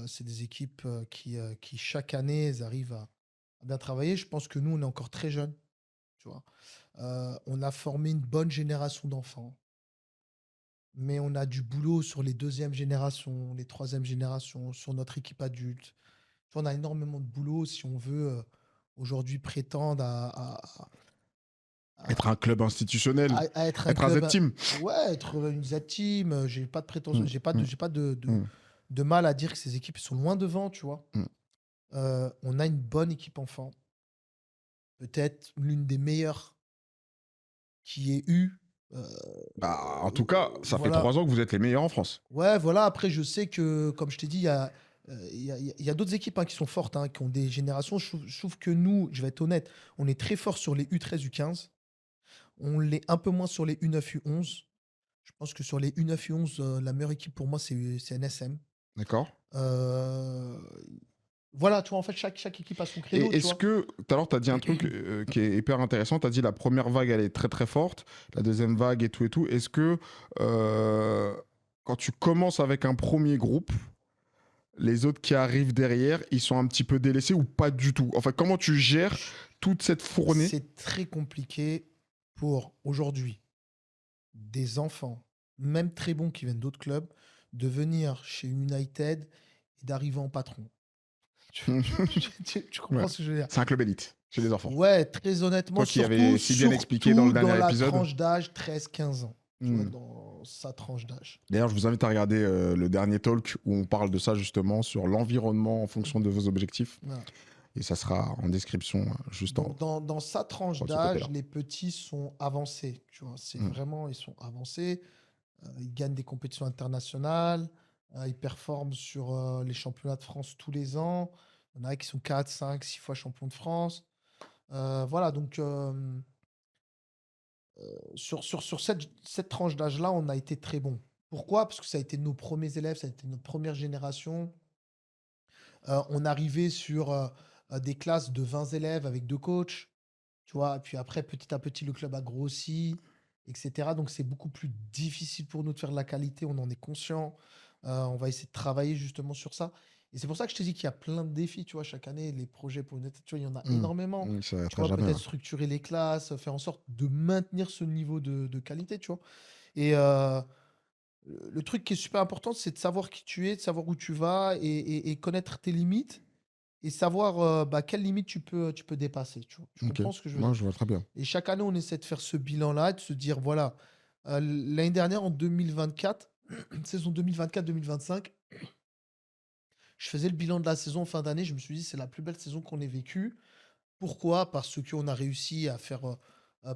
c'est des équipes qui, chaque année, elles arrivent à bien travailler. Je pense que nous, on est encore très jeunes, tu vois. On a formé une bonne génération d'enfants, mais on a du boulot sur les deuxièmes générations, les troisièmes générations, sur notre équipe adulte. Tu vois, on a énormément de boulot si on veut aujourd'hui prétendre Être un club institutionnel, à être un être un club, Z-team. ouais, être une Z-team. J'ai pas de prétention, Mm, j'ai mm, pas mm, de mal à dire que ces équipes sont loin devant, tu vois. mm. On a une bonne équipe enfant, peut-être l'une des meilleures qui ait eu. Euh, Bah, en tout cas, ça fait voilà. 3 ans que vous êtes les meilleurs en France. Ouais, voilà. Après, je sais que, comme je t'ai dit, il y a d'autres équipes qui sont fortes, qui ont des générations. Je trouve que nous, je vais être honnête, on est très fort sur les U13, U15. On l'est un peu moins sur les U9, U11. Je pense que sur les U9, U11, la meilleure équipe pour moi, c'est NSM. D'accord. Euh, voilà, tu vois, en fait, chaque équipe a son créneau, Et tu est-ce vois. que, tout à l'heure, tu as dit un truc qui est hyper intéressant. Tu as dit la première vague, elle est très très forte. La deuxième vague et tout et tout. Est-ce que quand tu commences avec un premier groupe, les autres qui arrivent derrière, ils sont un petit peu délaissés ou pas du tout? Enfin, comment tu gères toute cette fournée? C'est très compliqué pour aujourd'hui des enfants, même très bons qui viennent d'autres clubs, de venir chez United et d'arriver en patron. Tu Ouais. comprends ce que je veux dire? C'est un club élite chez les enfants. Ouais, très honnêtement, Toi qui avais si bien expliqué dans le surtout dans dernier la épisode. tranche d'âge 13-15 ans. Tu vois, Hmm. dans sa tranche d'âge. D'ailleurs, je vous invite à regarder le dernier talk où on parle de ça justement, sur l'environnement en fonction de vos objectifs. Voilà. Et ça sera en description juste en Donc, haut. dans sa tranche De ce côté-là. d'âge, les petits sont avancés. Tu vois, c'est Hmm. vraiment, ils sont avancés. Ils gagnent des compétitions internationales. Ils performent sur les championnats de France tous les ans. Il y en a qui sont 4, 5, 6 fois champions de France. Voilà, donc sur cette tranche d'âge-là, on a été très bon. Pourquoi? Parce que ça a été nos premiers élèves, ça a été notre première génération. On arrivait sur des classes de 20 élèves avec 2 coachs, tu vois. Puis après, petit à petit, le club a grossi, etc. Donc, c'est beaucoup plus difficile pour nous de faire de la qualité, on en est conscient. On va essayer de travailler justement sur ça. Et c'est pour ça que je te dis qu'il y a plein de défis, tu vois, chaque année, les projets pour United, tu vois, il y en a énormément. Ça Tu n'arrêtera vois, jamais. peut-être structurer les classes, faire en sorte de maintenir ce niveau de qualité, tu vois. Et le truc qui est super important, c'est de savoir qui tu es, de savoir où tu vas et connaître tes limites et savoir quelles limites tu peux dépasser. Tu Ok, comprends ce que je veux moi dire? je vois très bien. Et chaque année, on essaie de faire ce bilan-là, de se dire, voilà, l'année dernière, en 2024, saison 2024-2025, je faisais le bilan de la saison en fin d'année, je me suis dit, c'est la plus belle saison qu'on ait vécue. Pourquoi? Parce qu'on a réussi à faire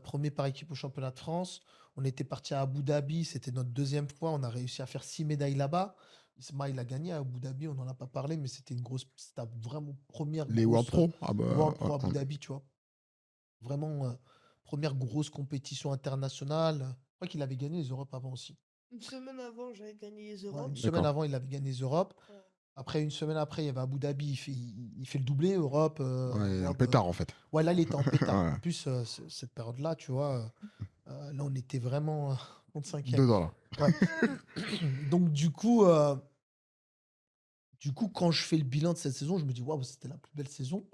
premier par équipe au championnat de France. On était parti à Abu Dhabi, c'était notre deuxième fois. On a réussi à faire 6 médailles là-bas. Ismaël a gagné à Abu Dhabi, on n'en a pas parlé, mais c'était vraiment première Les World grosse Pro? Ah bah, World Pro Abu ouais. Dhabi, tu vois. Vraiment première grosse compétition internationale. Je crois qu'il avait gagné les Europes avant aussi. Une semaine avant, j'avais gagné les Ouais, Europes. une semaine D'accord. avant, il avait gagné les Europes. Ouais. Après, une semaine après, il y avait Abu Dhabi, il fait le doublé, Europe, Ouais, un World, pétard en fait. ouais, là, il était en pétard. Ouais. En plus, cette période-là, tu vois, là, on était vraiment contre cinquième. Dedans là. Ouais. Donc, du coup, quand je fais le bilan de cette saison, je me dis, waouh, c'était la plus belle saison.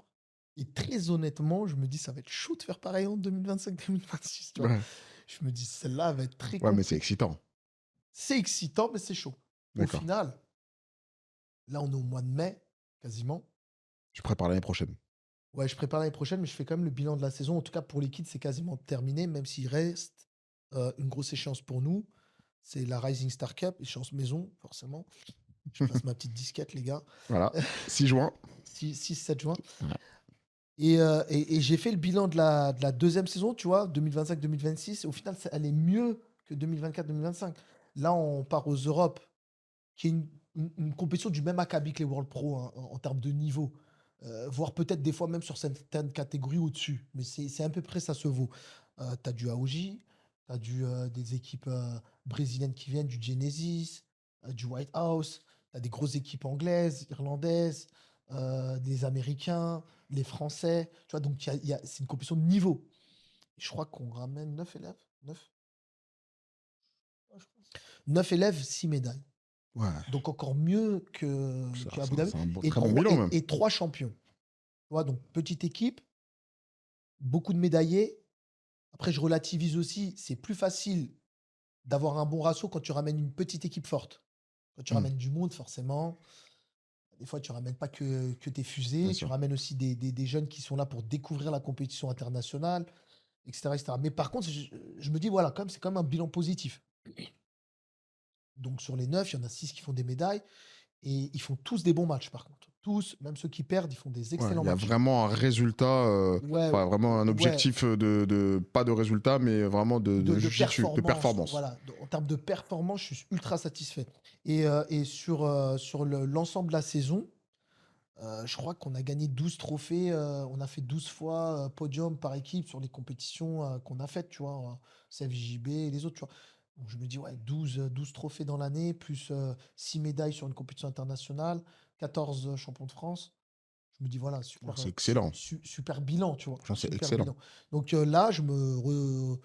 Et très honnêtement, je me dis, ça va être chaud de faire pareil en 2025-2026, tu vois. Ouais. Je me dis, celle-là va être très Ouais, mais c'est compliquée. excitant. C'est excitant, mais c'est chaud. Au D'accord. final, là, on est au mois de mai, quasiment. Je prépare l'année prochaine. Ouais, je prépare l'année prochaine, mais je fais quand même le bilan de la saison. En tout cas, pour les kids, c'est quasiment terminé, même s'il reste une grosse échéance pour nous. C'est la Rising Star Cup, échéance maison, forcément. Je passe ma petite disquette, les gars. Voilà. 6 juin. 6-7 juin. Ouais. Et j'ai fait le bilan de la deuxième saison, tu vois, 2025-2026. Au final, elle est mieux que 2024-2025. Là, on part aux Europes, qui est une compétition du même acabit que les World Pro en termes de niveau. Voire peut-être des fois même sur certaines catégories au-dessus. Mais c'est à peu près ça se vaut. Tu as du AOJ, tu as des équipes brésiliennes qui viennent, du Genesis, du White House. as des grosses équipes anglaises, irlandaises, des Américains, les Français. Tu vois, donc c'est une compétition de niveau. Et je crois qu'on ramène 9 élèves. 9 9 élèves, 6 médailles. Ouais, Donc encore mieux ça, qu'à Abu ça, Dhabi. c'est un Et très bon 3, bilan même. et 3 champions. Tu vois, donc petite équipe, beaucoup de médaillés. Après, je relativise aussi, c'est plus facile d'avoir un bon ratio quand tu ramènes une petite équipe forte. Quand tu Hmm, ramènes du monde, forcément, des fois, tu ramènes pas que tes bien fusées, tu sûr. ramènes aussi des jeunes qui sont là pour découvrir la compétition internationale, etc., etc. Mais par contre, je me dis, voilà, quand même, c'est quand même un bilan positif. Donc sur les 9, il y en a 6 qui font des médailles et ils font tous des bons matchs, par contre. Tous, même ceux qui perdent, ils font des Ouais, excellents il y a matchs. vraiment un résultat, Ouais, enfin vraiment un ouais, objectif pas de résultat, mais vraiment de de jujitsu, de performance. performance. Voilà, en termes de performance, je suis ultra satisfait. Et sur l'ensemble de la saison, je crois qu'on a gagné 12 trophées. On a fait 12 fois podium par équipe sur les compétitions qu'on a faites, tu vois, CFJB et les autres, tu vois. Donc je me dis, ouais, 12 trophées dans l'année, plus 6 médailles sur une compétition internationale, 14 champions de France. Je me dis, voilà, Ouais, super, c'est excellent. super bilan, tu vois. Franchement, c'est Super excellent. bilan. Donc là, je me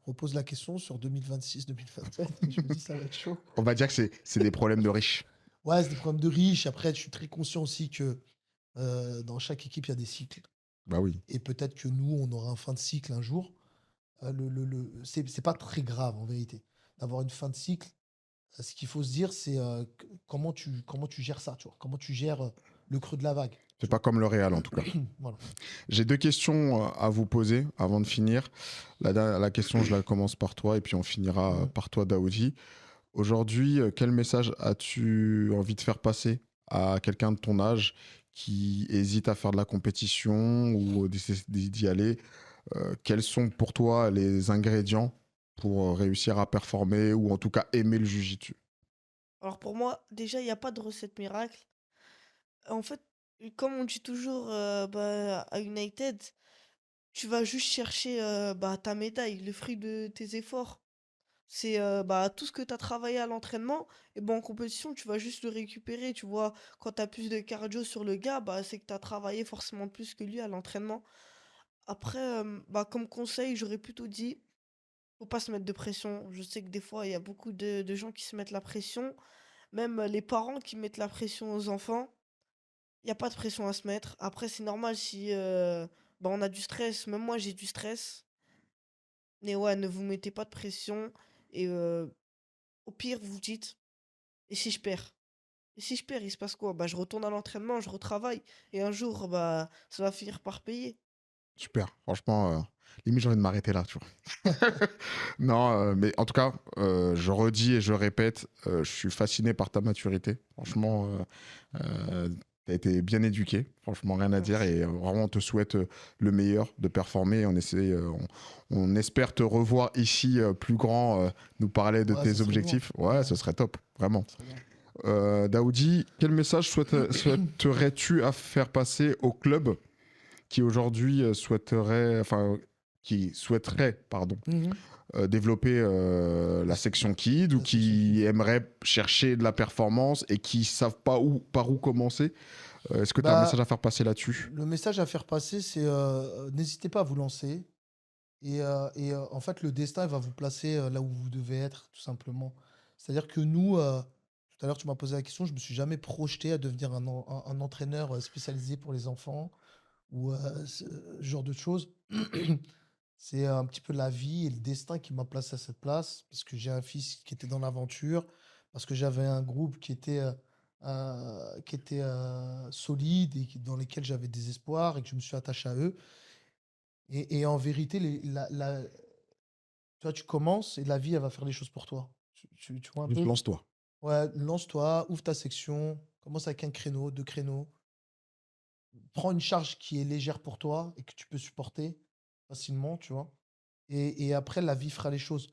repose la question sur 2026-2027. Je me dis, ça va être chaud. On va dire que c'est des problèmes de riches. Ouais, c'est des problèmes de riches. Après, je suis très conscient aussi que dans chaque équipe, il y a des cycles. Bah oui. Et peut-être que nous, on aura un fin de cycle un jour. C'est pas très grave, en vérité, d'avoir une fin de cycle. Ce qu'il faut se dire, c'est comment tu gères ça, tu vois. Comment tu gères le creux de la vague, C'est tu pas vois. comme le Real en tout cas. Voilà. J'ai deux questions à vous poser avant de finir. La question, je la commence par toi et puis on finira Mhm. par toi, Daoudi. Aujourd'hui, quel message as-tu envie de faire passer à quelqu'un de ton âge qui hésite à faire de la compétition ou d'y aller? Quels sont pour toi les ingrédients pour réussir à performer ou en tout cas aimer le jiu-jitsu? Alors pour moi, déjà, il n'y a pas de recette miracle. En fait, comme on dit toujours bah, à United, tu vas juste chercher bah, ta médaille, le fruit de tes efforts. C'est bah, tout ce que tu as travaillé à l'entraînement, et ben en compétition, tu vas juste le récupérer. Tu vois, quand tu as plus de cardio sur le gars, bah, c'est que tu as travaillé forcément plus que lui à l'entraînement. Après, bah, comme conseil, j'aurais plutôt dit, faut pas se mettre de pression. Je sais que des fois, il y a beaucoup de gens qui se mettent la pression, même les parents qui mettent la pression aux enfants. Il y a pas de pression à se mettre. Après, c'est normal si bah, on a du stress. Même moi, j'ai du stress. Mais ouais, ne vous mettez pas de pression. Et au pire, vous dites, et si je perds? Et si je perds, il se passe quoi? Bah, je retourne à l'entraînement, je retravaille. Et un jour, bah, ça va finir par payer. Super, franchement, limite j'ai envie de m'arrêter là, tu vois. Non, mais en tout cas, je redis et je répète, je suis fasciné par ta maturité. Franchement, tu as été bien éduqué, franchement, rien à dire. Merci. Et vraiment, on te souhaite le meilleur, de performer. On espère te revoir ici plus grand, nous parler de Ouais, ça tes serait lourd. objectifs. Ouais, Ouais, ce serait top, vraiment. ça serait bien. Daoudi, quel message souhaiterais-tu à faire passer au club qui aujourd'hui qui souhaiterait, pardon, Mhm. développer la section Kid ou La section qui kid. aimerait chercher de la performance et qui savent pas par où commencer. Est-ce que tu as un message Bah, à faire passer là-dessus? le message à faire passer, c'est n'hésitez pas à vous lancer. En fait, le destin il va vous placer là où vous devez être, tout simplement. C'est-à-dire que nous, tout à l'heure, tu m'as posé la question, je me suis jamais projeté à devenir un entraîneur spécialisé pour les enfants ou ce genre de choses. C'est un petit peu la vie et le destin qui m'a placé à cette place, parce que j'ai un fils qui était dans l'aventure, parce que j'avais un groupe qui était solide et dans lesquels j'avais des espoirs et que je me suis attaché à eux. Et en vérité, tu vois, tu commences et la vie, elle va faire les choses pour toi. Tu vois un Juste peu? lance-toi. Ouais, lance-toi, ouvre ta section, commence avec un créneau, deux créneaux. Prends une charge qui est légère pour toi et que tu peux supporter facilement, tu vois. Et après, la vie fera les choses.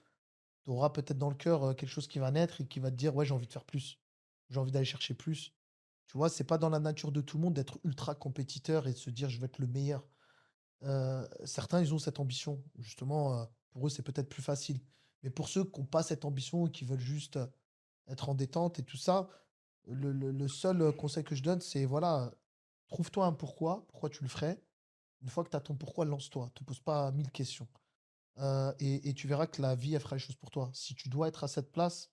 Tu auras peut-être dans le cœur quelque chose qui va naître et qui va te dire, ouais, j'ai envie de faire plus. J'ai envie d'aller chercher plus. Tu vois, c'est pas dans la nature de tout le monde d'être ultra compétiteur et de se dire, je vais être le meilleur. Certains, ils ont cette ambition. Justement, pour eux, c'est peut-être plus facile. Mais pour ceux qui n'ont pas cette ambition et qui veulent juste être en détente et tout ça, Le seul conseil que je donne, c'est voilà, trouve-toi un pourquoi tu le ferais. Une fois que tu as ton pourquoi, lance-toi. Te pose pas 1000 questions. Et tu verras que la vie, elle fera les choses pour toi. Si tu dois être à cette place,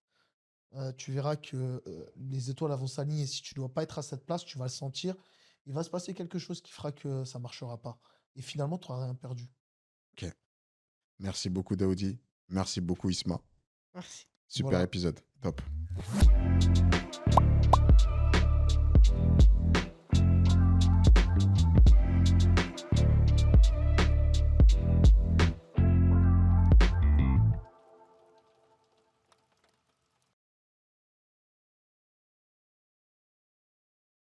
tu verras que les étoiles elles vont s'aligner. Si tu dois pas être à cette place, tu vas le sentir. Il va se passer quelque chose qui fera que ça marchera pas. Et finalement, tu n'auras rien perdu. Ok. Merci beaucoup, Daoudi. Merci beaucoup, Isma. Merci. Super Voilà. épisode. Top.